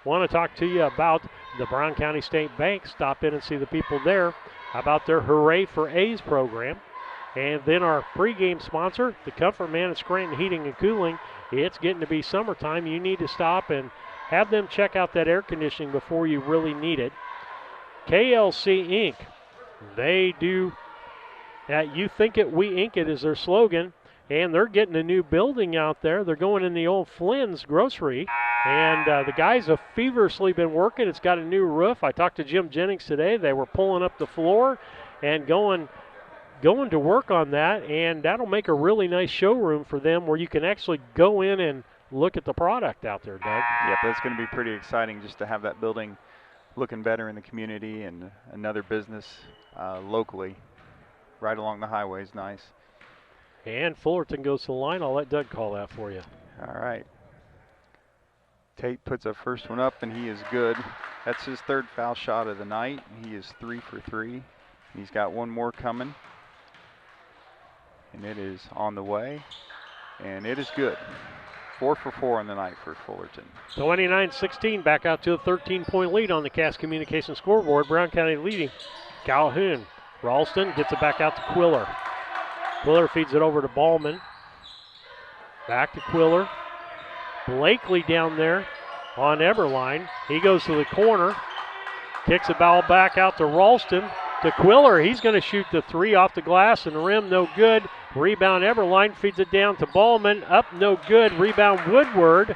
Want to talk to you about the Brown County State Bank. Stop in and see the people there about their Hooray for A's program. And then our pregame sponsor, the Comfort Man at Scranton Heating and Cooling. It's getting to be summertime. You need to stop and have them check out that air conditioning before you really need it. KLC Inc. They do You Think It, We Ink It is their slogan. And they're getting a new building out there. They're going in the old Flynn's grocery. And the guys have feverishly been working. It's got a new roof. I talked to Jim Jennings today. They were pulling up the floor and going to work on that. And that'll make a really nice showroom for them where you can actually go in and look at the product out there, Doug. Yep, that's going to be pretty exciting just to have that building looking better in the community and another business locally right along the highway is nice. And Fullerton goes to the line. I'll let Doug call that for you. All right. Tate puts a first one up, and he is good. That's his third foul shot of the night. He is 3 for 3. He's got one more coming. And it is on the way. And it is good. 4 for 4 on the night for Fullerton. 29-16, back out to a 13-point lead on the Cass Communication scoreboard. Brown County leading. Calhoun. Ralston gets it back out to Quiller. Quiller feeds it over to Ballman. Back to Quiller. Blakely down there on Eberline. He goes to the corner. Kicks the ball back out to Ralston. To Quiller. He's going to shoot the three off the glass and the rim. No good. Rebound Eberline. Feeds it down to Ballman. Up. No good. Rebound Woodward.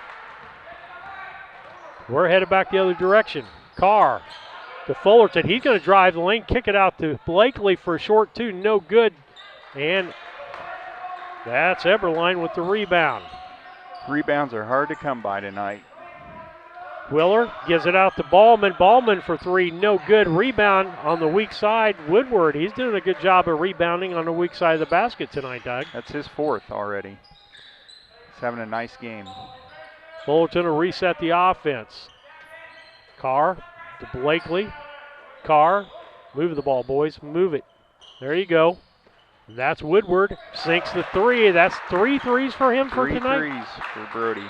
We're headed back the other direction. Carr to Fullerton. He's going to drive the lane. Kick it out to Blakely for a short two. No good. And that's Eberline with the rebound. Rebounds are hard to come by tonight. Quiller gives it out to Ballman. Ballman for three, no good. Rebound on the weak side. Woodward, he's doing a good job of rebounding on the weak side of the basket tonight, Doug. That's his fourth already. He's having a nice game. Fullerton will reset the offense. Carr to Blakely. Carr, move the ball, boys. Move it. There you go. That's Woodward. Sinks the three. That's 3 threes for him for tonight. 3 threes for Brody.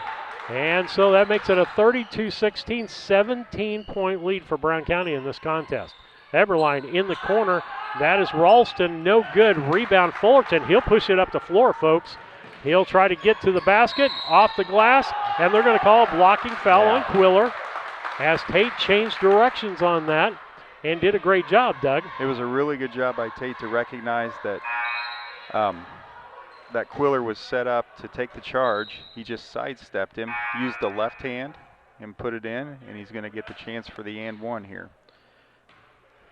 And so that makes it a 32-16, 17-point lead for Brown County in this contest. Eberline in the corner. That is Ralston. No good. Rebound Fullerton. He'll push it up the floor, folks. He'll try to get to the basket, off the glass, and they're going to call a blocking foul on Quiller as Tate changed directions on that and did a great job, Doug. It was a really good job by Tate to recognize that that Quiller was set up to take the charge. He just sidestepped him, used the left hand, and put it in, and he's going to get the chance for the and one here.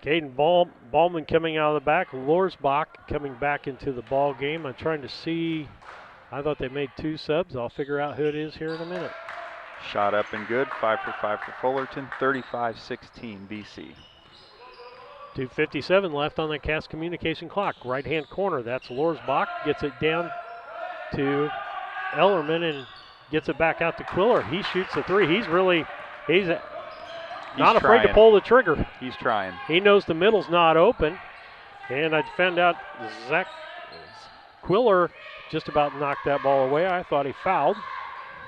Caden Ballman coming out of the back. Lorsbach coming back into the ball game. I'm trying to see. I thought they made 2 subs. I'll figure out who it is here in a minute. Shot up and good. 5 for 5 for Fullerton. 35-16 BC. 2:57 left on the Cass Communication clock. Right-hand corner, that's Lorsbach. Gets it down to Ellerman and gets it back out to Quiller. He shoots the three. He's not afraid to pull the trigger. He's trying. He knows the middle's not open. And I found out Zach Quiller just about knocked that ball away. I thought he fouled.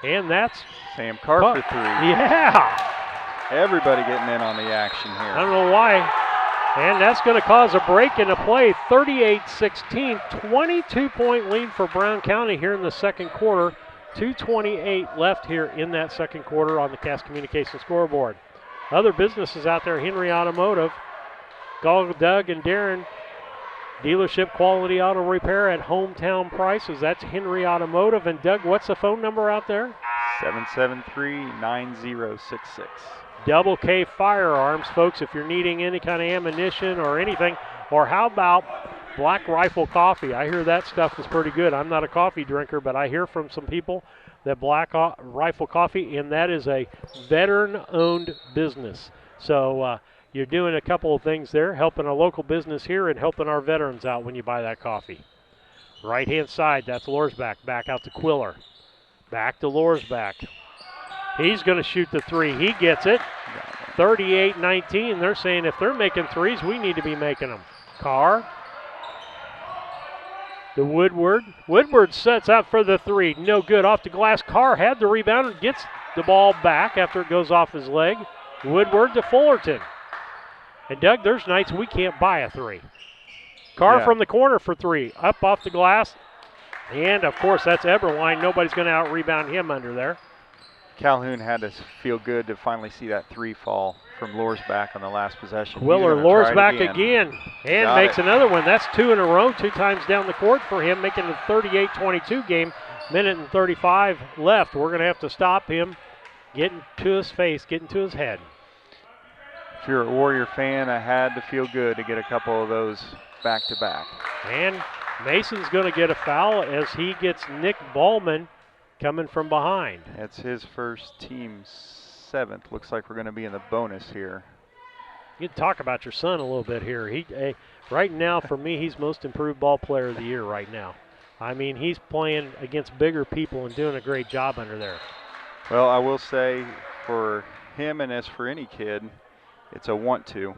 And that's Sam Carr for three. Yeah. Everybody getting in on the action here. I don't know why. And that's going to cause a break in the play. 38-16, 22-point lead for Brown County here in the second quarter. 2:28 left here in that second quarter on the Cass Communication scoreboard. Other businesses out there, Henry Automotive, call Doug and Darren. Dealership quality auto repair at hometown prices. That's Henry Automotive. And Doug, what's the phone number out there? 773-9066. Double K Firearms, folks, if you're needing any kind of ammunition or anything. Or how about Black Rifle Coffee? I hear that stuff is pretty good. I'm not a coffee drinker, but I hear from some people that Black Rifle Coffee, and that is a veteran-owned business. So you're doing a couple of things there, helping a local business here and helping our veterans out when you buy that coffee. Right-hand side, that's Lorsbach. Back out to Quiller. Back to Lorsbach. He's going to shoot the three. He gets it. 38-19. They're saying if they're making threes, we need to be making them. Carr to Woodward. Woodward sets up for the three. No good. Off the glass. Carr had the rebound and gets the ball back after it goes off his leg. Woodward to Fullerton. And Doug, there's nights we can't buy a three. Carr from the corner for three. Up off the glass. And, of course, that's Eberline. Nobody's going to out-rebound him under there. Calhoun had to feel good to finally see that three fall from Lorsback on the last possession. Quiller Lorsback again and makes another one. That's 2 in a row, 2 times down the court for him, making it a 38-22 game. Minute and 35 left. We're going to have to stop him getting to his face, getting to his head. If you're a Warrior fan, I had to feel good to get a couple of those back-to-back. And Mason's going to get a foul as he gets Nick Ballman coming from behind. That's his first, team 7th. Looks like we're going to be in the bonus here. You can talk about your son a little bit here. Right now, for me, he's most improved ball player of the year right now. I mean, he's playing against bigger people and doing a great job under there. Well, I will say for him and as for any kid, it's a want to.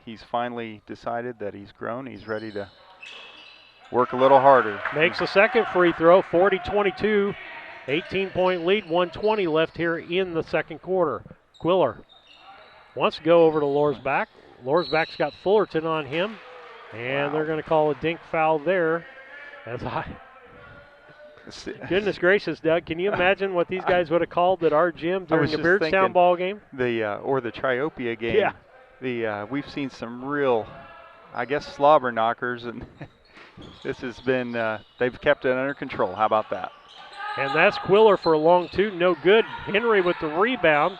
He's finally decided that he's grown. He's ready to work a little harder. Makes a second free throw, 40-22. 18-point lead, 1:20 left here in the second quarter. Quiller wants to go over to Lorsback. Lorsback's got Fullerton on him, and they're going to call a dink foul there. Goodness gracious, Doug, can you imagine what these guys would have called at our gym during the Beardstown ball game? Or the Triopia game. Yeah. We've seen some real, I guess, slobber knockers, and this has been, they've kept it under control. How about that? And that's Quiller for a long two, no good. Henry with the rebound.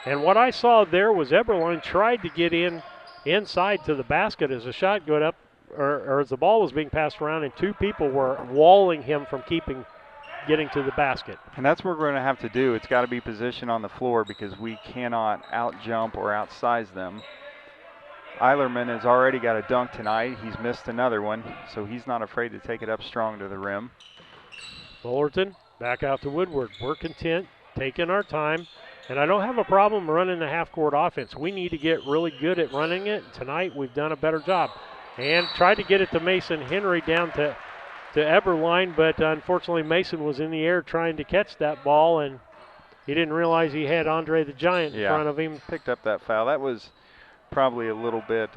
And what I saw there was Eberline tried to get inside to the basket as a shot got up, or as the ball was being passed around, and 2 people were walling him from getting to the basket. And that's what we're going to have to do. It's got to be position on the floor because we cannot out-jump or outsize them. Eilerman has already got a dunk tonight. He's missed another one, so he's not afraid to take it up strong to the rim. Fullerton back out to Woodward. We're content, taking our time, and I don't have a problem running the half-court offense. We need to get really good at running it. Tonight we've done a better job. And tried to get it to Mason Henry down to Eberline, but unfortunately Mason was in the air trying to catch that ball, and he didn't realize he had Andre the Giant in front of him. Picked up that foul. That was probably a little bit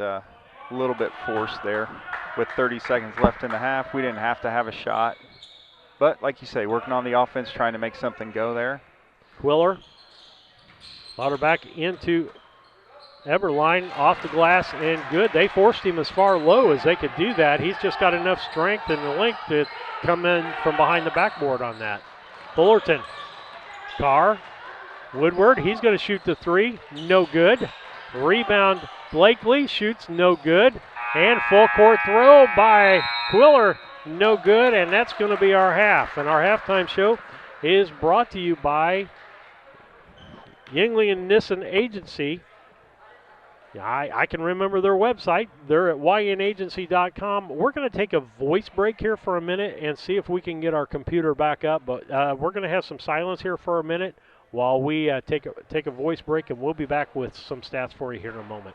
forced there. With 30 seconds left in the half, we didn't have to have a shot. But like you say, working on the offense, trying to make something go there. Quiller, Lauterback into Eberline, off the glass and good. They forced him as far low as they could do that. He's just got enough strength and the length to come in from behind the backboard on that. Fullerton, Carr, Woodward, he's going to shoot the three, no good. Rebound, Blakely shoots, no good. And full court throw by Quiller, no good, and that's going to be our half. And our halftime show is brought to you by Yingling and Nissen Agency. I can remember their website. They're at ynagency.com. We're going to take a voice break here for a minute and see if we can get our computer back up. But we're going to have some silence here for a minute while we take a voice break, and we'll be back with some stats for you here in a moment.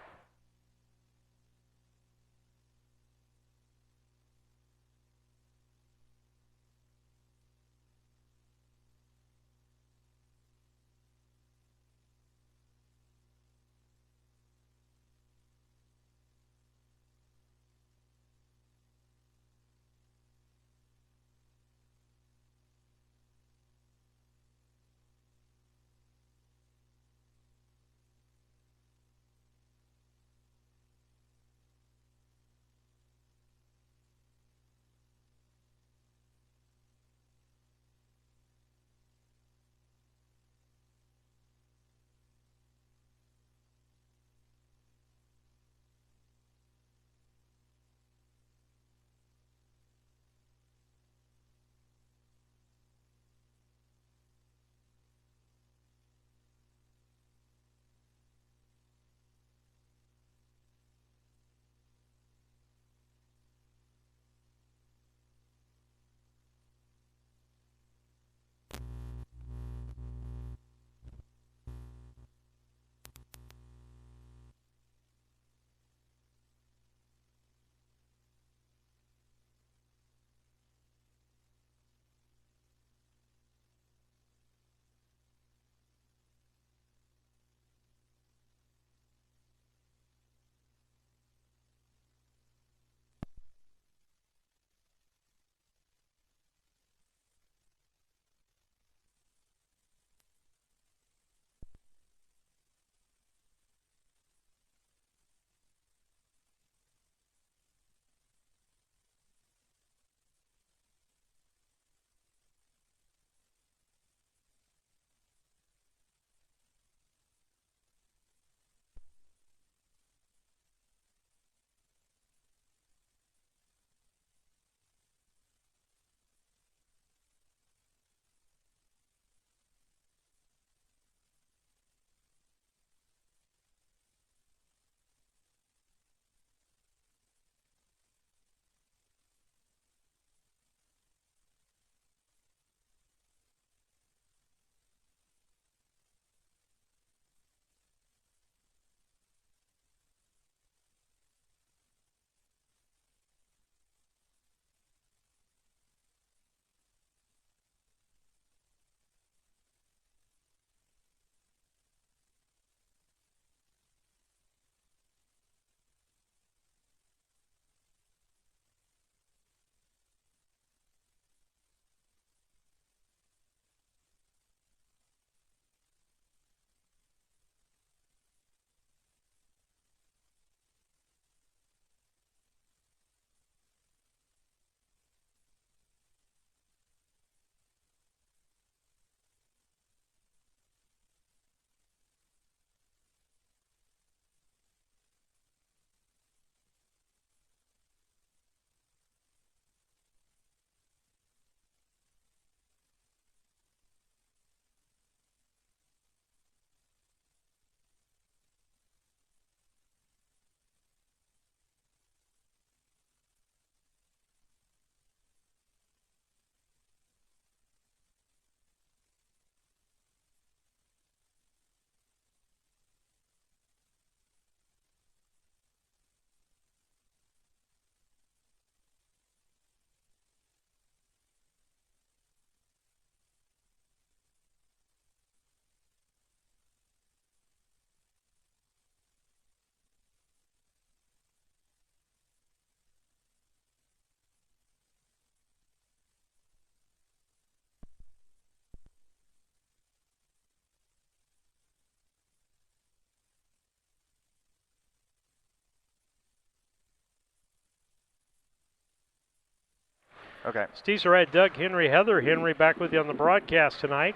Okay. Steve Surratt, Doug Henry, Heather Henry back with you on the broadcast tonight.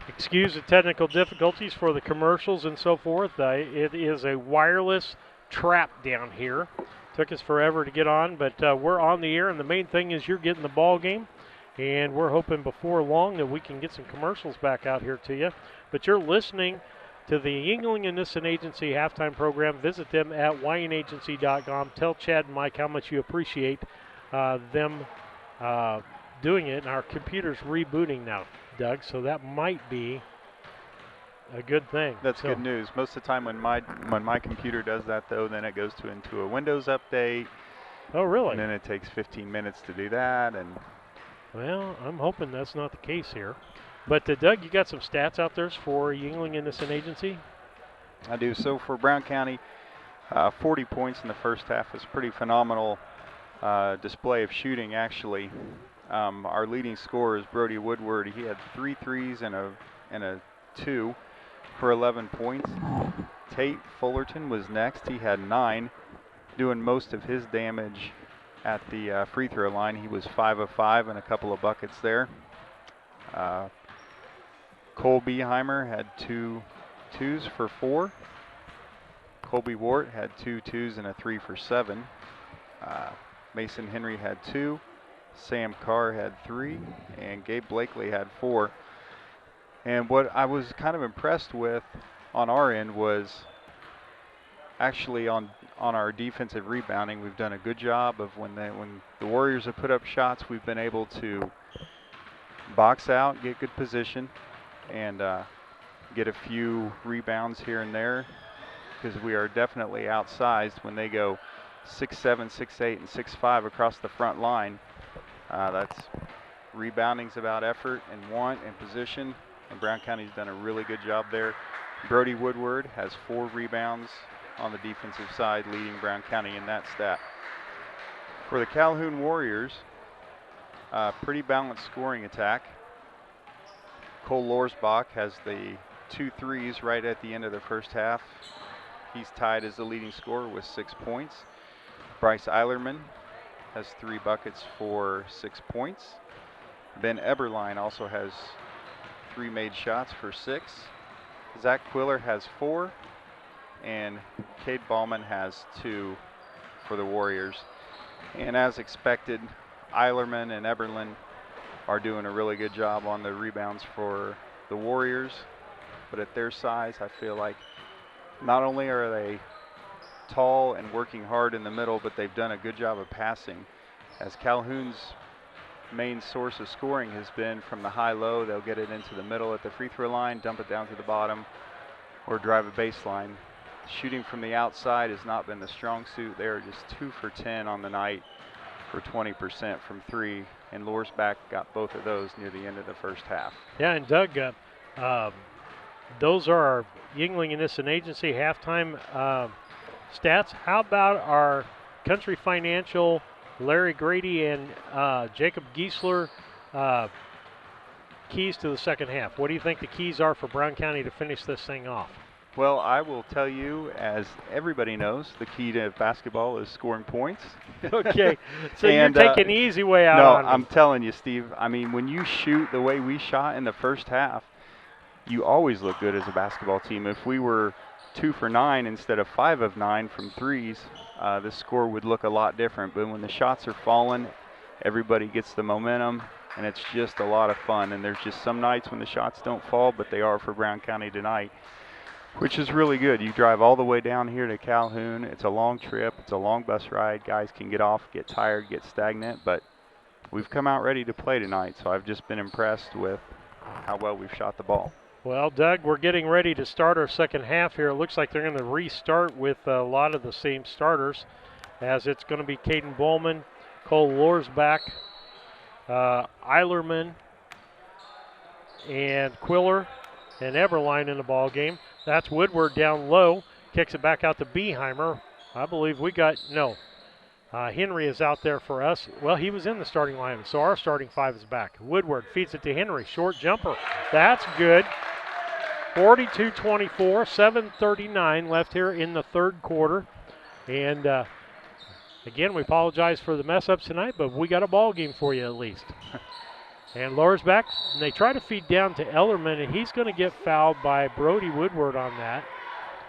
Excuse the technical difficulties for the commercials and so forth. It is a wireless trap down here. Took us forever to get on, but we're on the air, and the main thing is you're getting the ball game, and we're hoping before long that we can get some commercials back out here to you. But you're listening to the Yingling and Nissen Agency halftime program. Visit them at wyenagency.com. Tell Chad and Mike how much you appreciate them doing it, and our computer's rebooting now, Doug, so that might be a good thing. That's good news. Most of the time when my computer does that, though, then it goes into a Windows update. Oh, really? And then it takes 15 minutes to do that. And well, I'm hoping that's not the case here. But, Doug, you got some stats out there for Yingling and Nissen Agency? I do. So for Brown County, 40 points in the first half is pretty phenomenal display of shooting, actually. Our leading scorer is Brody Woodward. He had 3 threes and a 2 for 11 points. Tate Fullerton was next. He had 9, doing most of his damage at the free throw line. He was 5 of 5 and a couple of buckets there. Cole Beheimer had 2 twos for 4. Colby Wart had 2 twos and a 3 for 7. Mason Henry had 2. Sam Carr had 3, and Gabe Blakely had 4. And what I was kind of impressed with on our end was actually on our defensive rebounding. We've done a good job of when the Warriors have put up shots, we've been able to box out, get good position, and get a few rebounds here and there, because we are definitely outsized when they go 6'7", 6'8", and 6'5" across the front line. That's rebounding's about effort and want and position, and Brown County's done a really good job there. Brody Woodward has 4 rebounds on the defensive side, leading Brown County in that stat. For the Calhoun Warriors, pretty balanced scoring attack. Cole Lorsbach has the 2 threes right at the end of the first half. He's tied as the leading scorer with 6 points. Bryce Eilerman has 3 buckets for 6 points. Ben Eberline also has 3 made shots for 6. Zach Quiller has 4. And Cade Ballman has 2 for the Warriors. And as expected, Eilerman and Eberlin are doing a really good job on the rebounds for the Warriors. But at their size, I feel like not only are they tall and working hard in the middle, but they've done a good job of passing. As Calhoun's main source of scoring has been from the high-low, they'll get it into the middle at the free throw line, dump it down to the bottom, or drive a baseline. Shooting from the outside has not been the strong suit. They are just 2 for 10 on the night for 20% from 3, and Lorsbach got both of those near the end of the first half. Yeah, and Doug, those are our Yingling and Nissen Agency halftime stats. How about our Country Financial, Larry Grady and Jacob Giesler keys to the second half? What do you think the keys are for Brown County to finish this thing off? Well, I will tell you, as everybody knows, the key to basketball is scoring points. Okay, so you're taking the easy way out. No, on I'm telling you, Steve, I mean, when you shoot the way we shot in the first half, you always look good as a basketball team. If we were 2 for 9 instead of 5 of 9 from threes, the score would look a lot different. But when the shots are falling, everybody gets the momentum, and it's just a lot of fun. And there's just some nights when the shots don't fall, but they are for Brown County tonight, which is really good. You drive all the way down here to Calhoun. It's a long trip. It's a long bus ride. Guys can get off, get tired, get stagnant, but we've come out ready to play tonight, so I've just been impressed with how well we've shot the ball. Well, Doug, we're getting ready to start our second half here. It looks like they're going to restart with a lot of the same starters, as it's going to be Caden Bowman, Cole Lorsbach, Eilerman, and Quiller and Eberline in the ball game. That's Woodward down low, kicks it back out to Beheimer. I believe we got, no, Henry is out there for us. Well, he was in the starting lineup, so our starting 5 is back. Woodward feeds it to Henry, short jumper. That's good. 42-24, 7:39 left here in the third quarter. And Again, we apologize for the mess-ups tonight, but we got a ball game for you at least. And lowers back, and they try to feed down to Ellerman, and he's going to get fouled by Brody Woodward on that.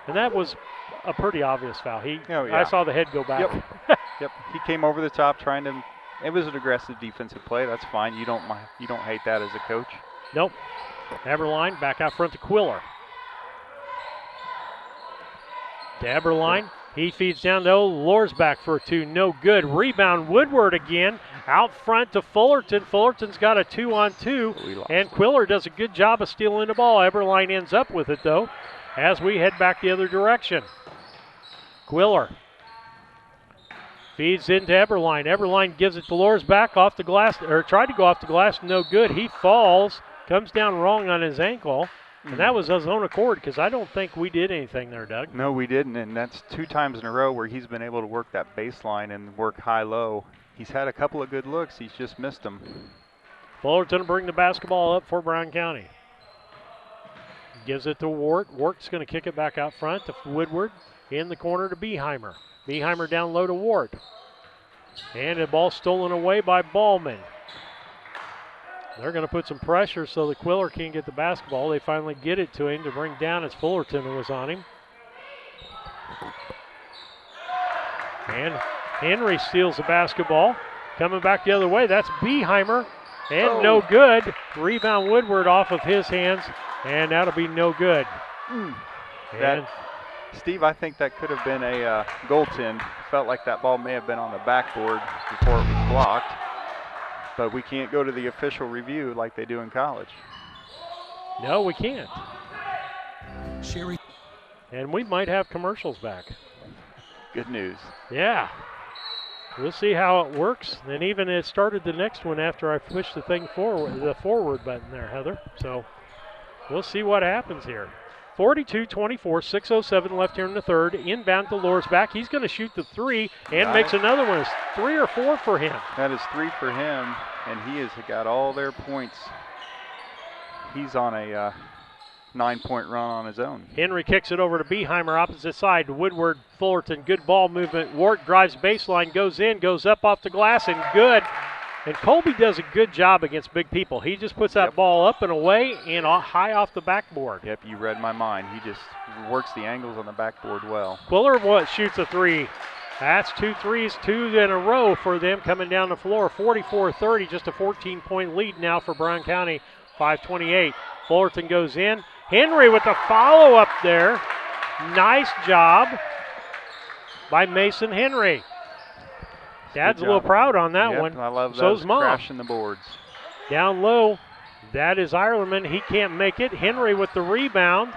And that was a pretty obvious foul. I saw the head go back. Yep. Yep. He came over the top trying to. It was an aggressive defensive play. That's fine. You don't hate that as a coach. Nope. Eberline back out front to Quiller. To Eberline. He feeds down though. Lures back for 2. No good. Rebound Woodward again. Out front to Fullerton. Fullerton's got a 2-on-2. And Quiller does a good job of stealing the ball. Eberline ends up with it though as we head back the other direction. Quiller feeds into Eberline. Eberline gives it to Lures back off the glass, or tried to go off the glass. No good. He falls. Comes down wrong on his ankle. And that was his own accord because I don't think we did anything there, Doug. No, we didn't, and that's 2 times in a row where he's been able to work that baseline and work high-low. He's had a couple of good looks. He's just missed them. Fullerton will bring the basketball up for Brown County. Gives it to Wart. Wart's going to kick it back out front to Woodward. In the corner to Beheimer. Beheimer down low to Wart. And the ball stolen away by Ballman. They're going to put some pressure so the Quiller can't get the basketball. They finally get it to him to bring down as Fullerton was on him. And Henry steals the basketball. Coming back the other way, that's Beheimer. And no good. Rebound Woodward off of his hands, and that'll be no good. Steve, I think that could have been a goaltend. Felt like that ball may have been on the backboard before it was blocked. But we can't go to the official review like they do in college. No, we can't. Sherry. And we might have commercials back. Good news. Yeah. We'll see how it works. And even it started the next one after I pushed the thing forward, the forward button there, Heather. So we'll see what happens here. 42-24, 6:07 left here in the third. Inbound to Lures back. He's going to shoot the 3 and makes another one. It's 3 or 4 for him. That is 3 for him, and he has got all their points. He's on a 9-point run on his own. Henry kicks it over to Beheimer, opposite side. Woodward, Fullerton, good ball movement. Wart drives baseline, goes in, goes up off the glass, and good. And Colby does a good job against big people. He just puts that ball up and away and high off the backboard. Yep, you read my mind. He just works the angles on the backboard well. Quiller shoots a 3. That's 2 threes, 2 in a row for them coming down the floor. 44-30, just a 14-point lead now for Brown County. 5:28. Fullerton goes in. Henry with the follow-up there. Nice job by Mason Henry. Dad's a little proud on that one. I love So's those Mom. crashing the boards. Down low, that is Ireland. He can't make it. Henry with the rebound.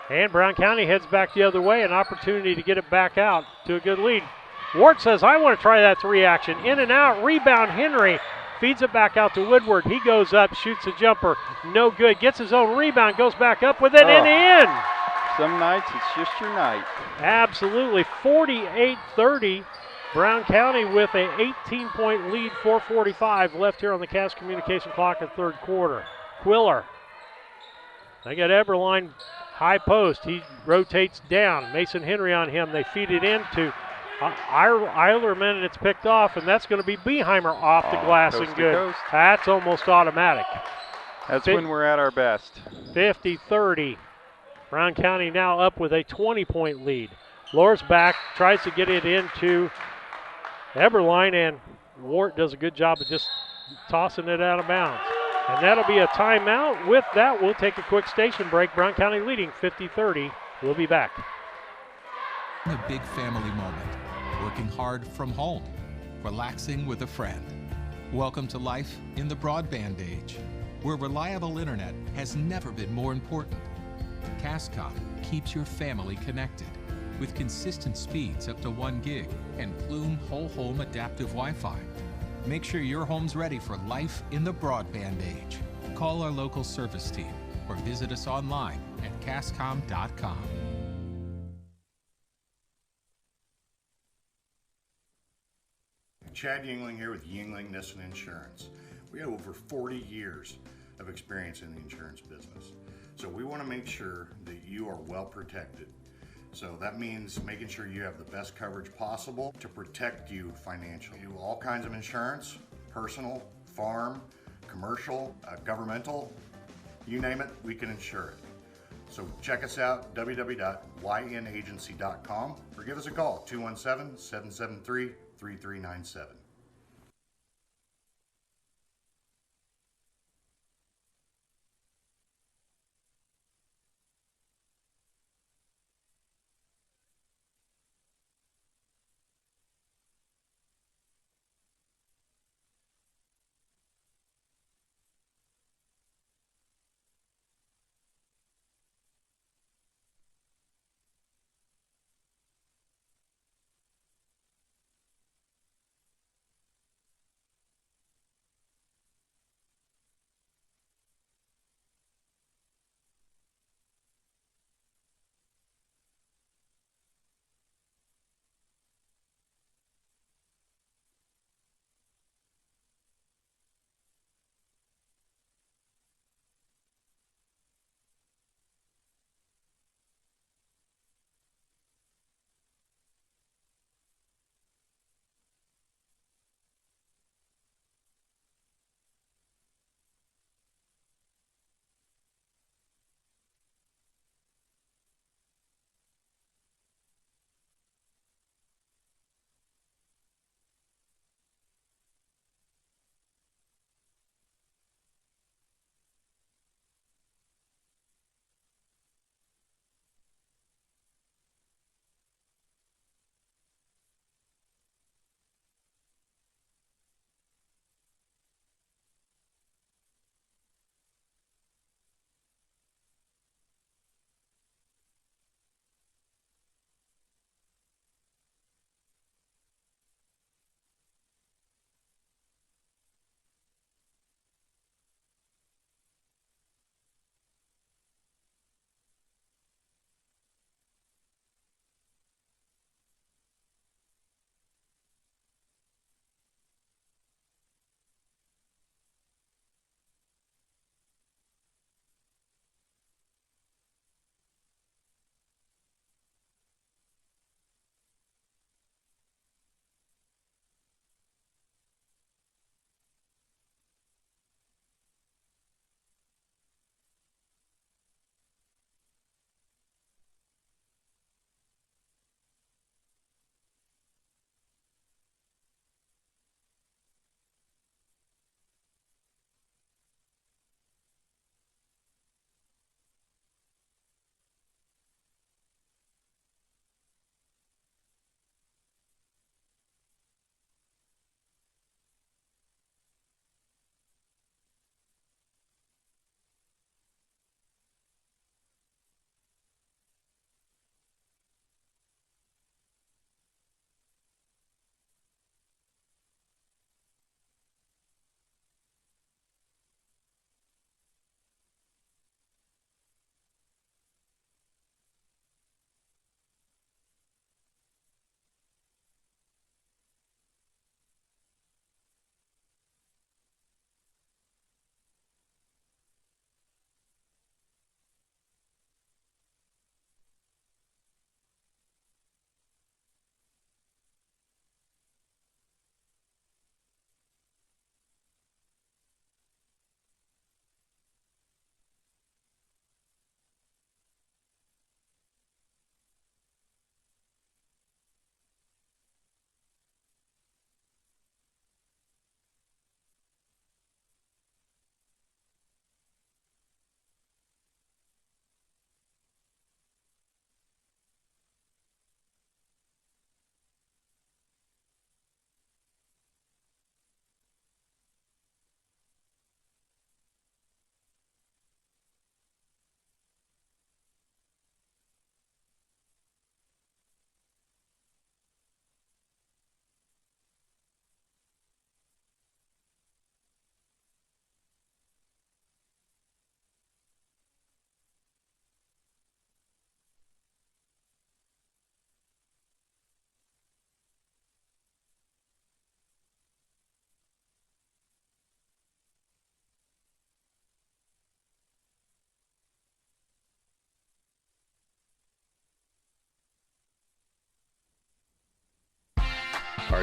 And Brown County heads back the other way. An opportunity to get it back out to a good lead. Ward says, I want to try that 3 action. In and out, rebound Henry. Feeds it back out to Woodward. He goes up, shoots a jumper. No good. Gets his own rebound, goes back up with it and in. Some nights it's just your night. Absolutely. 48-30. Brown County with a 18-point lead, 4:45 left here on the Cass Communication clock in third quarter. Quiller. They got Eberline high post. He rotates down. Mason Henry on him. They feed it into Eilerman, and it's picked off, and that's going to be Beheimer off the glass and good. Coast. That's almost automatic. That's when we're at our best. 50-30. Brown County now up with a 20-point lead. Lures back, tries to get it into Eberline, and Wart does a good job of just tossing it out of bounds. And that'll be a timeout. With that, we'll take a quick station break. Brown County leading 50-30. We'll be back. A big family moment. Working hard from home. Relaxing with a friend. Welcome to life in the broadband age, where reliable internet has never been more important. Cascom keeps your family connected with consistent speeds up to 1 gig and Plume whole home adaptive Wi-Fi. Make sure your home's ready for life in the broadband age. Call our local service team or visit us online at cascom.com. Chad Yingling here with Yingling Nissen Insurance. We have over 40 years of experience in the insurance business. So we want to make sure that you are well protected. So that means making sure you have the best coverage possible to protect you financially. We do all kinds of insurance, personal, farm, commercial, governmental, you name it, we can insure it. So check us out, www.ynagency.com, or give us a call, 217-773-3397.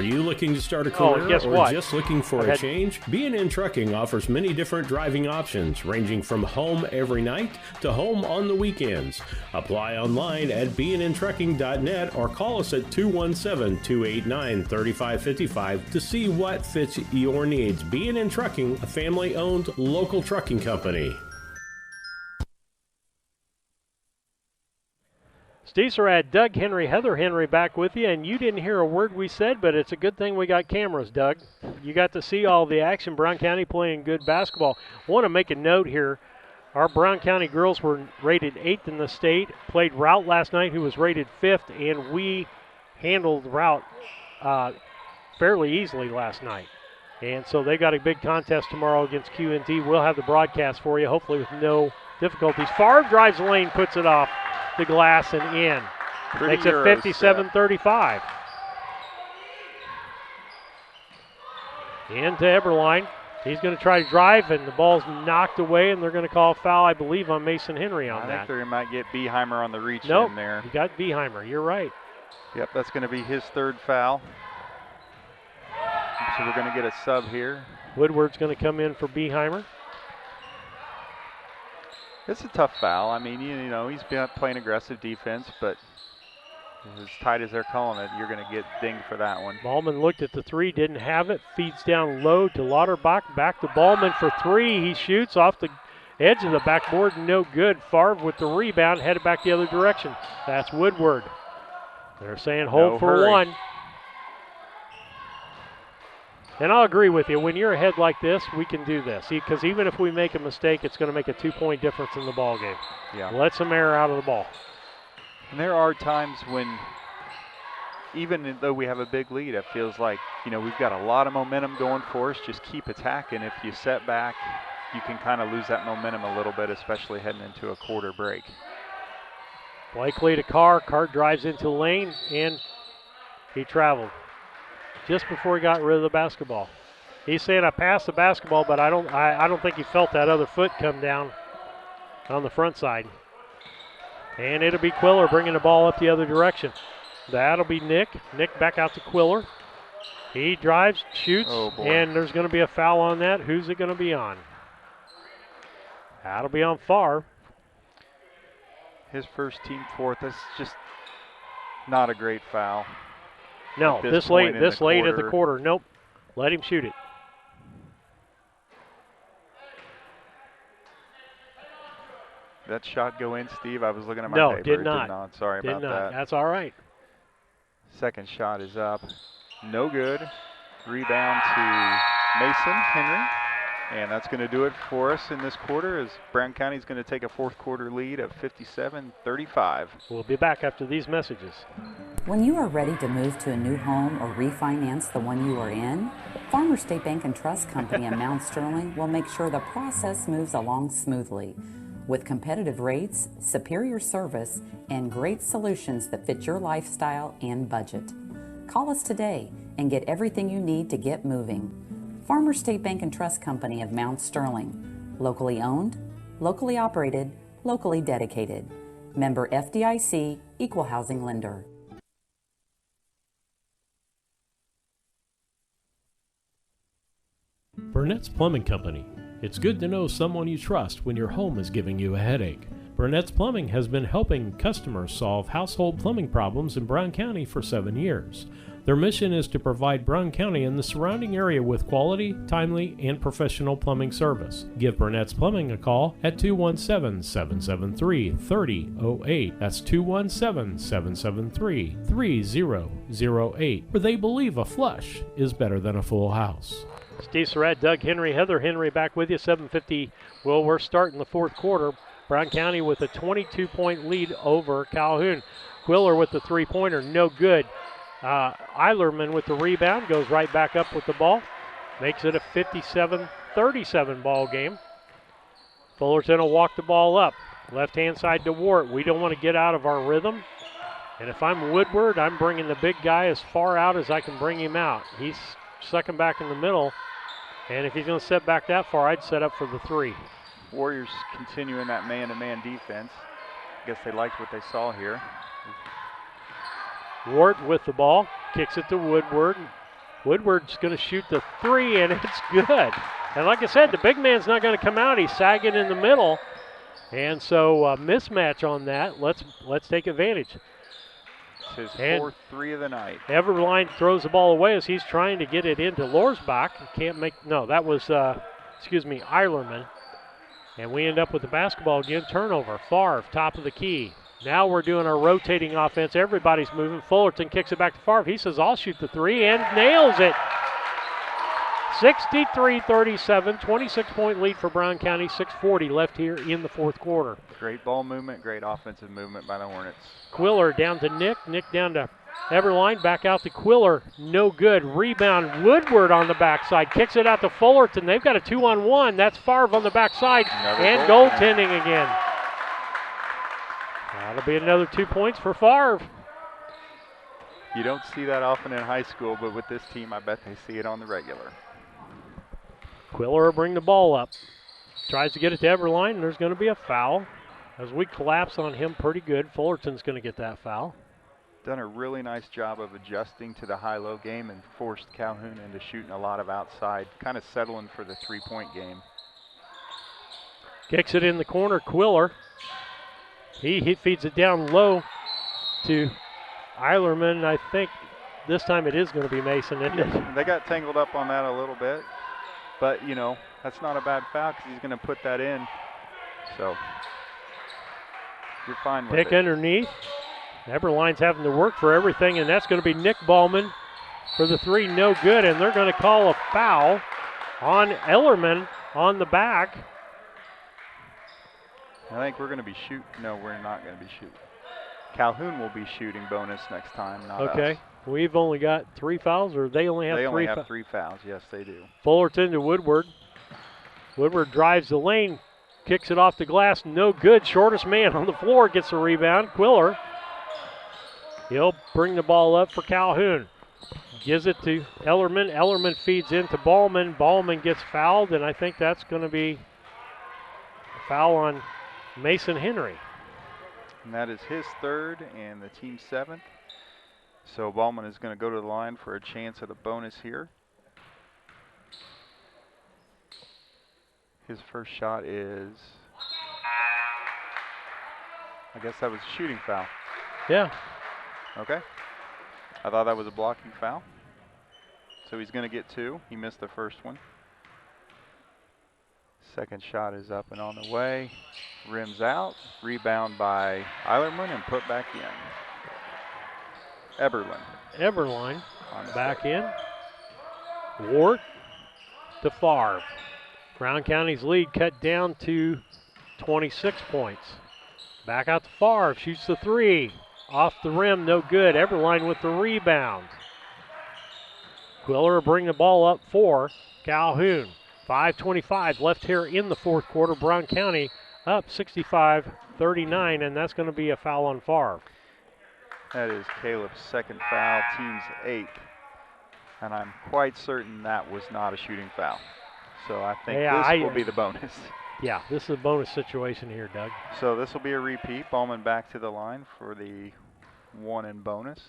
Are you looking to start a career guess or what? just looking for a change? B&N Trucking offers many different driving options, ranging from home every night to home on the weekends. Apply online at bnntrucking.net or call us at 217-289-3555 to see what fits your needs. B&N Trucking, a family-owned local trucking company. Steve Surratt, Doug Henry, Heather Henry back with you, and you didn't hear a word we said, but it's a good thing we got cameras, Doug. You got to see all the action. Brown County playing good basketball. I want to make a note here. Our Brown County girls were rated 8th in the state, played Route last night, who was rated 5th, and we handled Route fairly easily last night. And so they got a big contest tomorrow against QNT. We'll have the broadcast for you, hopefully with no difficulties. Favre drives the lane, puts it off the glass and in. Makes it 57-35. Into Eberline. He's going to try to drive, and the ball's knocked away, and they're going to call a foul, I believe, on Mason Henry on that. I think they might get Beheimer on the reach in there. You got Beheimer. You're right. Yep, that's going to be his third foul. So we're going to get a sub here. Woodward's going to come in for Beheimer. It's a tough foul. I mean, you know, he's been playing aggressive defense, but as tight as they're calling it, you're going to get dinged for that one. Ballman looked at the three, didn't have it. Feeds down low to Lauterbach. Back to Ballman for three. He shoots off the edge of the backboard. No good. Favre with the rebound, headed back the other direction. That's Woodward. They're saying hold for one. And I'll agree with you. When you're ahead like this, we can do this. Because even if we make a mistake, it's going to make a 2-point difference in the ball game. Yeah. Let some air out of the ball. And there are times when, even though we have a big lead, it feels like, you know, we've got a lot of momentum going for us. Just keep attacking. If you set back, you can kind of lose that momentum a little bit, especially heading into a quarter break. Blakely to Carr. Carr drives into the lane, and he traveled just before he got rid of the basketball. He's saying I passed the basketball, but I don't think he felt that other foot come down on the front side. And it'll be Quiller bringing the ball up the other direction. That'll be Nick. Nick back out to Quiller. He drives, shoots, and there's going to be a foul on that. Who's it going to be on? That'll be on Favre. His first team fourth. That's just not a great foul. No, this late at the quarter. Nope. Let him shoot it. That shot go in, Steve? I was looking at my paper. No, did not. Sorry about that. That's all right. Second shot is up. No good. Rebound to Mason Henry. And that's going to do it for us in this quarter as Brown County is going to take a fourth quarter lead of 57-35. We'll be back after these messages. When you are ready to move to a new home or refinance the one you are in, Farmer State Bank and Trust Company in Mount Sterling will make sure the process moves along smoothly. With competitive rates, superior service, and great solutions that fit your lifestyle and budget. Call us today and get everything you need to get moving. Farmer State Bank and Trust Company of Mount Sterling. Locally owned, locally operated, locally dedicated. Member FDIC, Equal Housing Lender. Burnett's Plumbing Company. It's good to know someone you trust when your home is giving you a headache. Burnett's Plumbing has been helping customers solve household plumbing problems in Brown County for 7 years. Their mission is to provide Brown County and the surrounding area with quality, timely, and professional plumbing service. Give Burnett's Plumbing a call at 217-773-3008. That's 217-773-3008, where they believe a flush is better than a full house. Steve Surratt, Doug Henry, Heather Henry back with you. 7:50. Well, we're starting the fourth quarter. Brown County with a 22-point lead over Calhoun. Quiller with the three-pointer, no good. Eilerman with the rebound, goes right back up with the ball. Makes it a 57-37 ball game. Fullerton will walk the ball up. Left-hand side to Wart. We don't want to get out of our rhythm. And if I'm Woodward, I'm bringing the big guy as far out as I can bring him out. He's second back in the middle. And if he's going to set back that far, I'd set up for the three. Warriors continuing that man-to-man defense. I guess they liked what they saw here. Wart with the ball, kicks it to Woodward. Woodward's going to shoot the three, and it's good. And like I said, the big man's not going to come out. He's sagging in the middle. And so mismatch on that. Let's take advantage. It's his And fourth three of the night. Everline throws the ball away as he's trying to get it into Lorsbach. Can't make, no, that was, Eilerman. And we end up with the basketball again. Turnover. Favre, top of the key. Now we're doing our rotating offense. Everybody's moving. Fullerton kicks it back to Favre. He says, I'll shoot the three, and nails it. 63-37, 26-point lead for Brown County. 6:40 left here in the fourth quarter. Great ball movement, great offensive movement by the Hornets. Quiller down to Nick. Nick down to Everline. Back out to Quiller. No good. Rebound. Woodward on the backside. Kicks it out to Fullerton. They've got a 2-on-1. That's Favre on the backside. And goaltending again. That'll be another 2 points for Favre. You don't see that often in high school, but with this team, I bet they see it on the regular. Quiller will bring the ball up. Tries to get it to Everline, and there's going to be a foul. As we collapse on him pretty good, Fullerton's going to get that foul. Done a really nice job of adjusting to the high-low game and forced Calhoun into shooting a lot of outside, kind of settling for the three-point game. Kicks it in the corner, Quiller. He feeds it down low to Eilerman. I think this time it is going to be Mason, isn't it? They got tangled up on that a little bit, but, you know, that's not a bad foul because he's going to put that in. So you're fine with it. Pick underneath. Everline's having to work for everything, and that's going to be Nick Ballman for the three. No good, and they're going to call a foul on Ellerman on the back. I think we're going to be shooting. No, we're not going to be shooting. Calhoun will be shooting bonus next time, not okay. us. We've only got 3 fouls, or they only have they 3 only have 3 fouls. Yes, they do. Fullerton to Woodward. Woodward drives the lane, kicks it off the glass. No good. Shortest man on the floor gets the rebound. Quiller. He'll bring the ball up for Calhoun. Gives it to Ellerman. Ellerman feeds into Ballman. Ballman gets fouled, and I think that's going to be a foul on Mason Henry. And that is his third and the team's 7th. So Ballman is going to go to the line for a chance at a bonus here. His first shot is, I guess that was a shooting foul. Yeah. Okay. I thought that was a blocking foul. So he's going to get 2. He missed the first one. Second shot is up and on the way. Rims out. Rebound by Eilerman and put back in. Everline back in. Ward to Favre. Brown County's lead cut down to 26 points. Back out to Favre. Shoots the 3. Off the rim, no good. Everline with the rebound. Quiller will bring the ball up for Calhoun. 5:25 left here in the fourth quarter. Brown County up 65-39, and that's going to be a foul on Favre. That is Caleb's second foul, team's 8th. And I'm quite certain that was not a shooting foul. So I think this will be the bonus. Yeah, this is a bonus situation here, Doug. So this will be a repeat. Ballman back to the line for the 1 in bonus.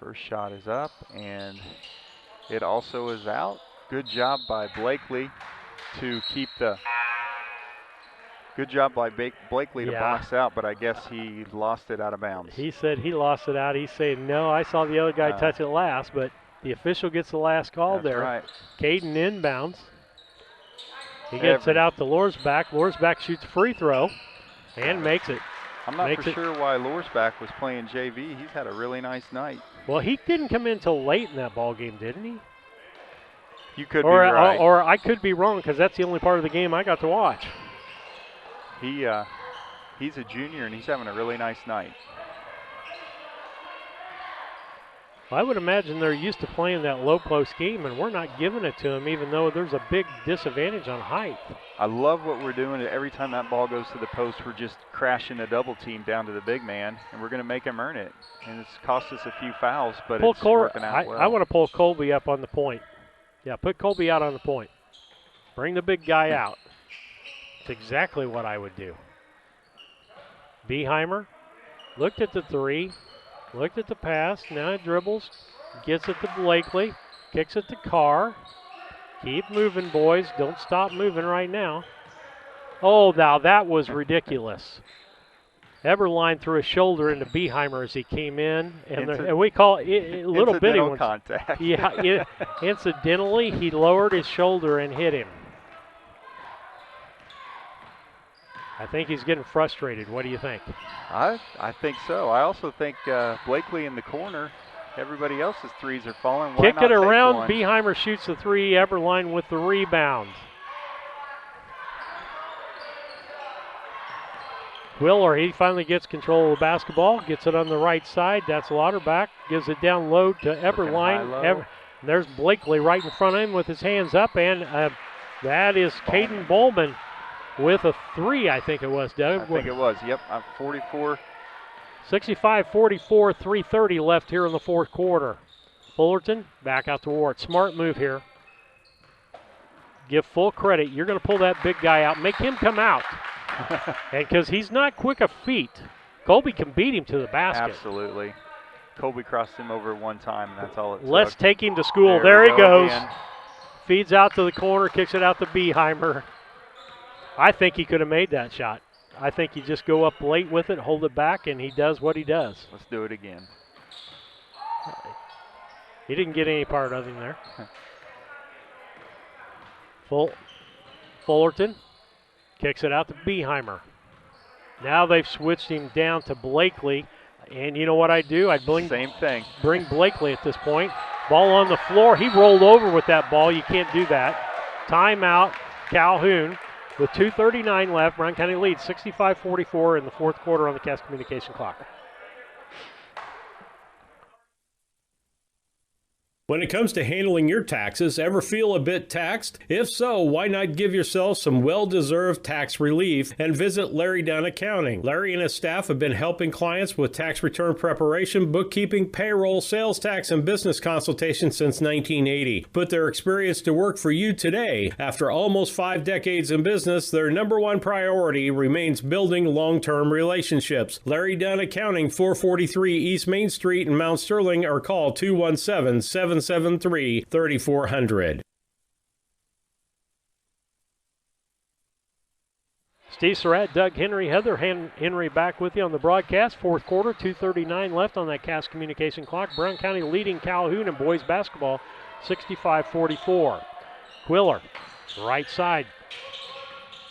First shot is up, and it also is out. Good job by Blakely to keep the. Good job by Blakely to box out, but I guess he lost it out of bounds. He said he lost it out. He's saying, no, I saw the other guy touch it last, but the official gets the last call there. Right. Caden inbounds. He gets it out to Lorsbach. Lorsbach shoots a free throw and makes it. I'm not for sure why Lorsbach was playing JV. He's had a really nice night. Well, he didn't come in until late in that ball game, didn't he? You could be right. Or I could be wrong because that's the only part of the game I got to watch. He's a junior and he's having a really nice night. I would imagine they're used to playing that low post game, and we're not giving it to them, even though there's a big disadvantage on height. I love what we're doing. Every time that ball goes to the post, we're just crashing a double team down to the big man, and we're going to make him earn it. And it's cost us a few fouls, but it's working out well. I want to pull Colby up on the point. Yeah, put Colby out on the point. Bring the big guy out. It's exactly what I would do. Beheimer looked at the 3. Looked at the pass. Now it dribbles. Gets it to Blakely. Kicks it to Carr. Keep moving, boys. Don't stop moving right now. Oh, now that was ridiculous. Eberline threw a shoulder into Beheimer as he came in, and we call it little bitty ones. Contact. Yeah, incidentally, he lowered his shoulder and hit him. I think he's getting frustrated. What do you think? I think so. I also think Blakely in the corner. Everybody else's threes are falling. Why Kick not it take around. one? Beheimer shoots the three. Eberline with the rebound. Quiller, he finally gets control of the basketball. Gets it on the right side. That's Lauterbach. Gives it down low to Eberline. There's Blakely right in front of him with his hands up. And that is Caden Bowman with a three, I think it was, Doug. I think it was. Yep, I'm 44. 65-44, 3:30 left here in the fourth quarter. Fullerton back out to Ward. Smart move here. Give full credit. You're going to pull that big guy out. Make him come out. And because he's not quick of feet, Colby can beat him to the basket. Absolutely. Colby crossed him over one time, and that's all it took. Let's take him to school. There he goes. Again. Feeds out to the corner, kicks it out to Beheimer. I think he could have made that shot. I think you just go up late with it, hold it back, and he does what he does. Let's do it again. He didn't get any part of him there. Fullerton kicks it out to Beheimer. Now they've switched him down to Blakely. And you know what I'd do? I'd bring Blakely at this point. Ball on the floor. He rolled over with that ball. You can't do that. Timeout, Calhoun. With 2:39 left, Brown County leads 65-44 in the fourth quarter on the Cass Communication clock. When it comes to handling your taxes, ever feel a bit taxed? If so, why not give yourself some well-deserved tax relief and visit Larry Dunn Accounting. Larry and his staff have been helping clients with tax return preparation, bookkeeping, payroll, sales tax, and business consultation since 1980. Put their experience to work for you today. After almost 5 decades in business, their number one priority remains building long-term relationships. Larry Dunn Accounting, 443 East Main Street in Mount Sterling, or call 217-773-3400. Steve Surratt, Doug Henry, Heather Henry back with you on the broadcast. Fourth quarter, 2:39 left on that Cass Communication clock. Brown County leading Calhoun in boys basketball, 65-44. Quiller, right side.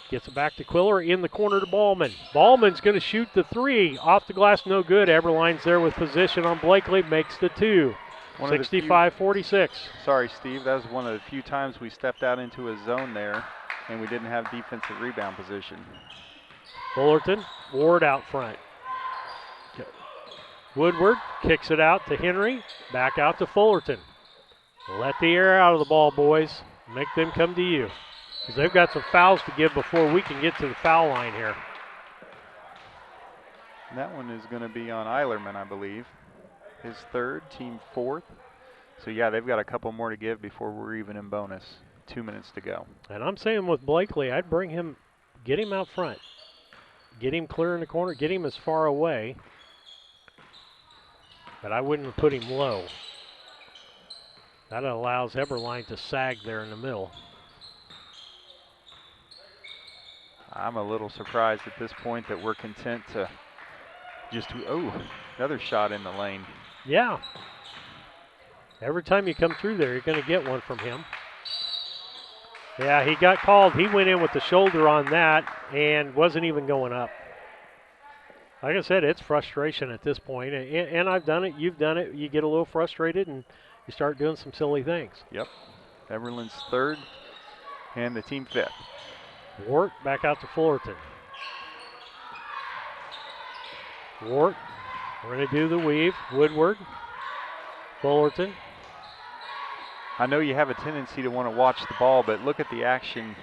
Gets it back to Quiller in the corner to Ballman. Ballman's going to shoot the three. Off the glass, no good. Eberline's there with position on Blakely, makes the two. 65-46. Sorry, Steve. That was one of the few times we stepped out into a zone there, and we didn't have defensive rebound position. Fullerton, Ward out front. Woodward kicks it out to Henry. Back out to Fullerton. Let the air out of the ball, boys. Make them come to you. Because they've got some fouls to give before we can get to the foul line here. And that one is going to be on Eilerman, I believe. His third, team fourth. So, yeah, they've got a couple more to give before we're even in bonus. 2 minutes to go. And I'm saying with Blakely, I'd bring him, get him out front. Get him clear in the corner, get him as far away. But I wouldn't put him low. That allows Eberline to sag there in the middle. I'm a little surprised at this point that we're content to just, another shot in the lane. Yeah. Every time you come through there, you're going to get one from him. Yeah, he got called. He went in with the shoulder on that and wasn't even going up. Like I said, it's frustration at this point. And I've done it. You've done it. You get a little frustrated and you start doing some silly things. Yep. Everland's third and the team fifth. Wart back out to Fullerton. Wart, we're going to do the weave. Woodward, Fullerton. I know you have a tendency to want to watch the ball, but look at the action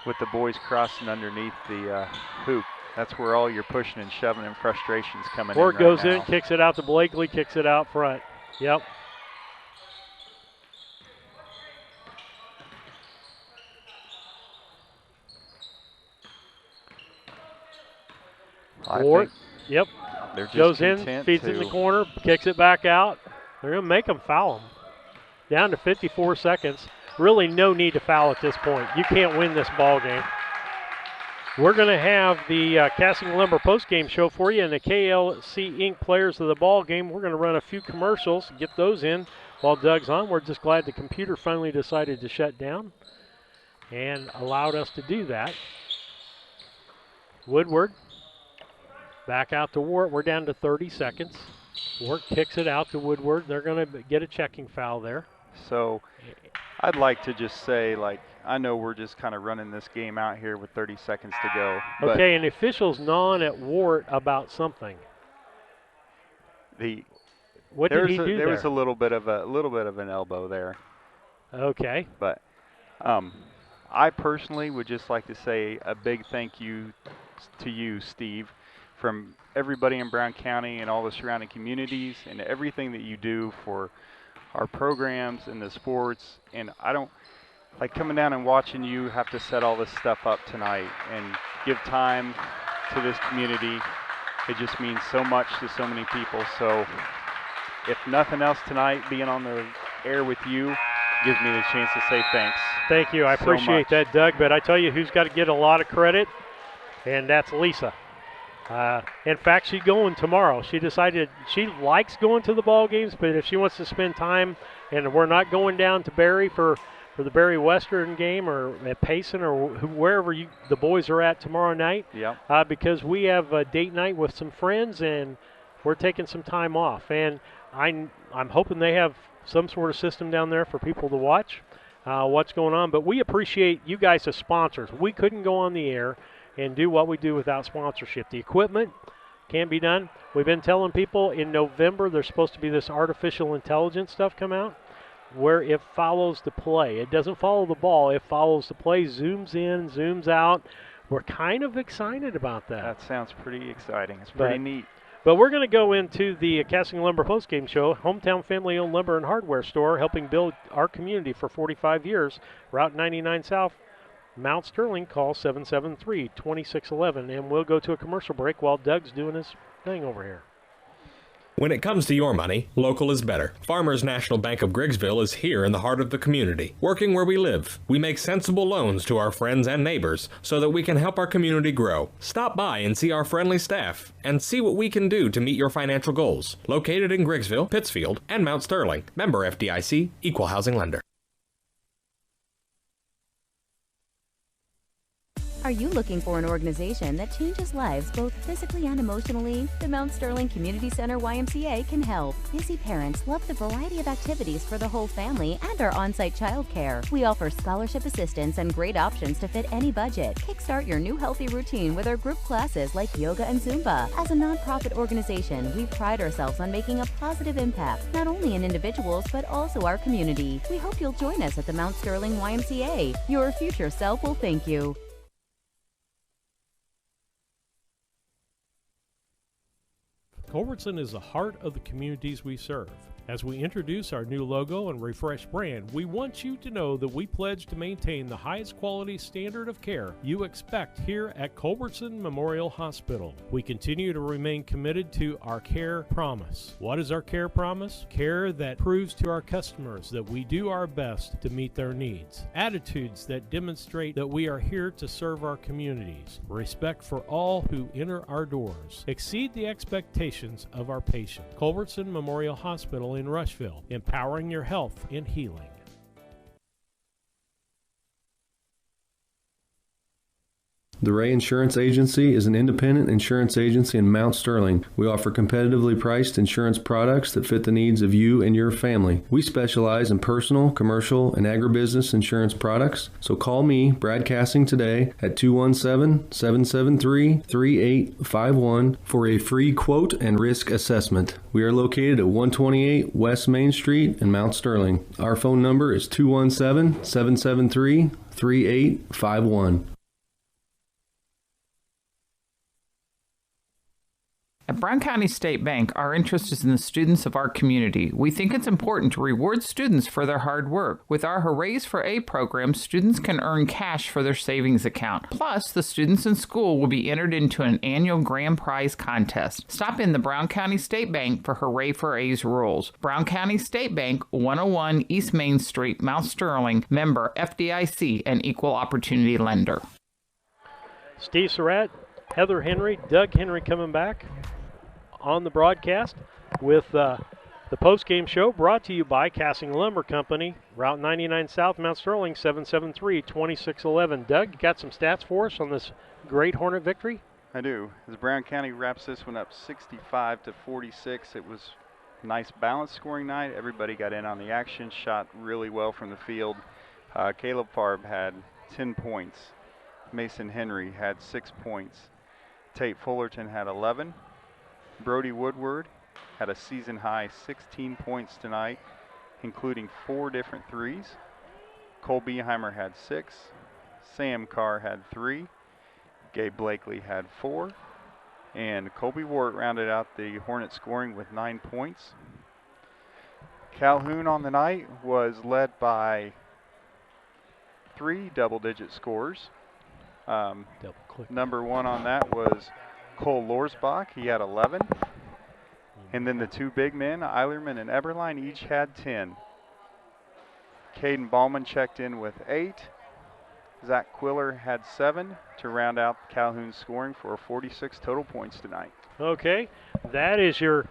with the boys crossing underneath the hoop. That's where all your pushing and shoving and frustrations coming in right now. Wart goes in, kicks it out to Blakely, kicks it out front. Yep. Wart, yep. They're just Goes in, content feeds in the corner, kicks it back out. They're going to make them foul him. Down to 54 seconds. Really no need to foul at this point. You can't win this ball game. We're going to have the Casting Lumber postgame show for you and the KLC Inc. players of the ball game. We're going to run a few commercials, get those in while Doug's on. We're just glad the computer finally decided to shut down and allowed us to do that. Woodward back out to Wart. We're down to 30 seconds. Wart kicks it out to Woodward. They're going to get a checking foul there. So I'd like to just say, like, I know we're just kind of running this game out here with 30 seconds to go. Okay, and the official's gnawing at Wart about something. What did he do there? There was a little bit of an elbow there. Okay. But I personally would just like to say a big thank you to you, Steve, from everybody in Brown County and all the surrounding communities and everything that you do for our programs and the sports. And I don't like coming down and watching you have to set all this stuff up tonight and give time to this community. It just means so much to so many people. So if nothing else tonight, being on the air with you gives me the chance to say thanks. Thank you. I appreciate that, Doug. But I tell you who's got to get a lot of credit, and that's Lisa. In fact, she's going tomorrow. She decided she likes going to the ball games, but if she wants to spend time, and we're not going down to Barry for the Barry Western game or at Payson or wherever the boys are at tomorrow night, because we have a date night with some friends, and we're taking some time off. And I'm hoping they have some sort of system down there for people to watch what's going on. But we appreciate you guys as sponsors. We couldn't go on the air and do what we do without sponsorship. The equipment can be done. We've been telling people in November there's supposed to be this artificial intelligence stuff come out where it follows the play. It doesn't follow the ball. It follows the play, zooms in, zooms out. We're kind of excited about that. That sounds pretty exciting. It's pretty neat. But we're going to go into the Casting Lumber postgame show, hometown family-owned lumber and hardware store, helping build our community for 45 years. Route 99 South, Mount Sterling. Call 773-2611. And we'll go to a commercial break while Doug's doing his thing over here. When it comes to your money, local is better. Farmers National Bank of Griggsville is here in the heart of the community, working where we live. We make sensible loans to our friends and neighbors so that we can help our community grow. Stop by and see our friendly staff and see what we can do to meet your financial goals. Located in Griggsville, Pittsfield, and Mount Sterling. Member FDIC, Equal Housing Lender. Are you looking for an organization that changes lives both physically and emotionally? The Mount Sterling Community Center YMCA can help. Busy parents love the variety of activities for the whole family and our on-site childcare. We offer scholarship assistance and great options to fit any budget. Kickstart your new healthy routine with our group classes like yoga and Zumba. As a nonprofit organization, we pride ourselves on making a positive impact, not only in individuals, but also our community. We hope you'll join us at the Mount Sterling YMCA. Your future self will thank you. Culbertson is the heart of the communities we serve. As we introduce our new logo and refreshed brand, we want you to know that we pledge to maintain the highest quality standard of care you expect here at Culbertson Memorial Hospital. We continue to remain committed to our care promise. What is our care promise? Care that proves to our customers that we do our best to meet their needs. Attitudes that demonstrate that we are here to serve our communities. Respect for all who enter our doors. Exceed the expectations of our patients. Culbertson Memorial Hospital in Rushville, empowering your health and healing. The Ray Insurance Agency is an independent insurance agency in Mount Sterling. We offer competitively priced insurance products that fit the needs of you and your family. We specialize in personal, commercial, and agribusiness insurance products. So call me, Brad Cassing, today at 217-773-3851 for a free quote and risk assessment. We are located at 128 West Main Street in Mount Sterling. Our phone number is 217-773-3851. At At Brown County State Bank, our interest is in the students of our community. We think it's important to reward students for their hard work. With our Hoorays for A program, students can earn cash for their savings account. Plus, the students in school will be entered into an annual grand prize contest. Stop in the Brown County State Bank for Hooray for A's rules. Brown County State Bank, 101 East Main Street, Mount Sterling, member FDIC, and equal opportunity lender. Steve Surratt, Heather Henry, Doug Henry coming back on the broadcast with the post-game show brought to you by Casting Lumber Company, Route 99 South, Mount Sterling, 773-2611. Doug, you got some stats for us on this great Hornet victory? I do. As Brown County wraps this one up 65-46, it was a nice balanced scoring night. Everybody got in on the action, shot really well from the field. Caleb Farb had 10 points. Mason Henry had 6 points. Tate Fullerton had 11. Brody Woodward had a season-high 16 points tonight, including 4 different threes. Cole Beheimer had 6. Sam Carr had 3. Gabe Blakely had 4. And Colby Ward rounded out the Hornet scoring with 9 points. Calhoun on the night was led by 3 double-digit scores. Number 1 on that was Cole Lorsbach. He had 11. And then the 2 big men, Eilerman and Eberline, each had 10. Caden Ballman checked in with 8. Zach Quiller had 7 to round out Calhoun's scoring for 46 total points tonight. Okay, that is your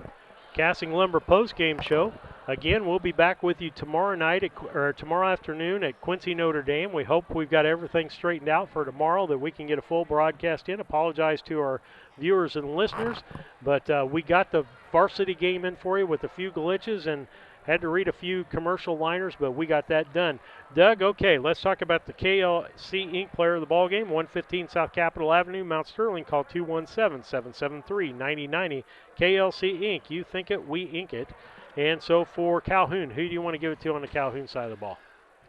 Casting Lumber post-game show. Again, we'll be back with you tomorrow night or tomorrow afternoon at Quincy, Notre Dame. We hope we've got everything straightened out for tomorrow, that we can get a full broadcast in. Apologize to our viewers and listeners, but we got the varsity game in for you with a few glitches and had to read a few commercial liners, but we got that done. Doug, okay, let's talk about the KLC Inc. player of the ball game. 115 South Capitol Avenue, Mount Sterling. Call 217-773-9090. KLC Inc. You think it, we ink it. And so for Calhoun, who do you want to give it to on the Calhoun side of the ball?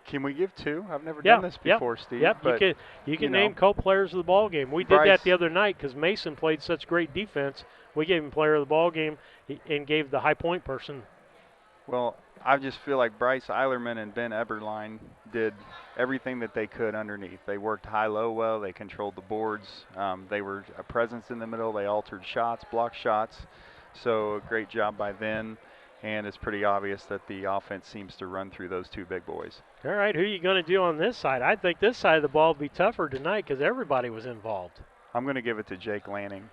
Can we give 2? I've never done this before, Steve. Yep, but, you can name co-players of the ball game. We did that the other night because Mason played such great defense. We gave him player of the ball game and gave the high point person. Well, I just feel like Bryce Eilerman and Ben Eberline did everything that they could underneath. They worked high-low well. They controlled the boards. They were a presence in the middle. They altered shots, blocked shots. So a great job by them. And it's pretty obvious that the offense seems to run through those 2 big boys. All right, who are you going to do on this side? I think this side of the ball will be tougher tonight because everybody was involved. I'm going to give it to Jake Lanning.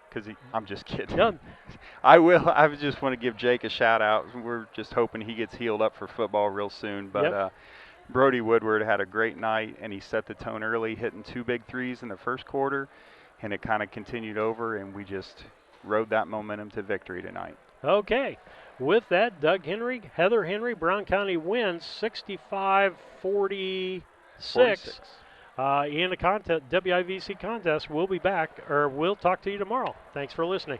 Because I'm just kidding. Yeah. I will. I just want to give Jake a shout out. We're just hoping he gets healed up for football real soon. But Brody Woodward had a great night, and he set the tone early, hitting 2 big threes in the first quarter, and it kind of continued over, and we just rode that momentum to victory tonight. Okay. With that, Doug Henry, Heather Henry, Brown County wins 65-46. In the WIVC contest. We'll be back, or we'll talk to you tomorrow. Thanks for listening.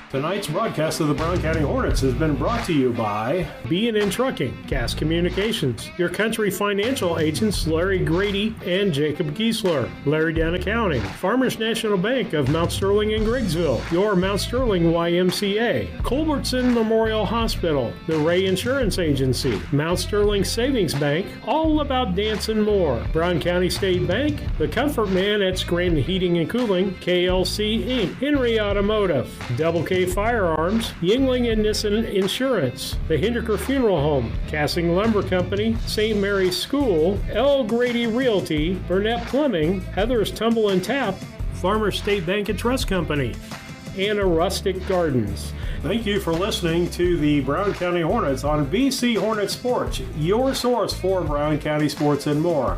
Tonight's broadcast of the Brown County Hornets has been brought to you by B&N Trucking, Gas Communications, your country financial agents Larry Grady and Jacob Giesler, Larry Down Accounting, Farmers National Bank of Mount Sterling and Griggsville, your Mount Sterling YMCA, Culbertson Memorial Hospital, the Ray Insurance Agency, Mount Sterling Savings Bank, All About Dance and More, Brown County State Bank, the Comfort Man at Scranton Heating and Cooling, KLC Inc., Henry Automotive, Double K Firearms, Yingling and Nissen Insurance, the Hindeker Funeral Home, Casting Lumber Company, St. Mary's School, L. Grady Realty, Burnett Plumbing, Heather's Tumble and Tap, Farmers State Bank and Trust Company, and Rustic Gardens. Thank you for listening to the Brown County Hornets on BC Hornet Sports, your source for Brown County sports and more.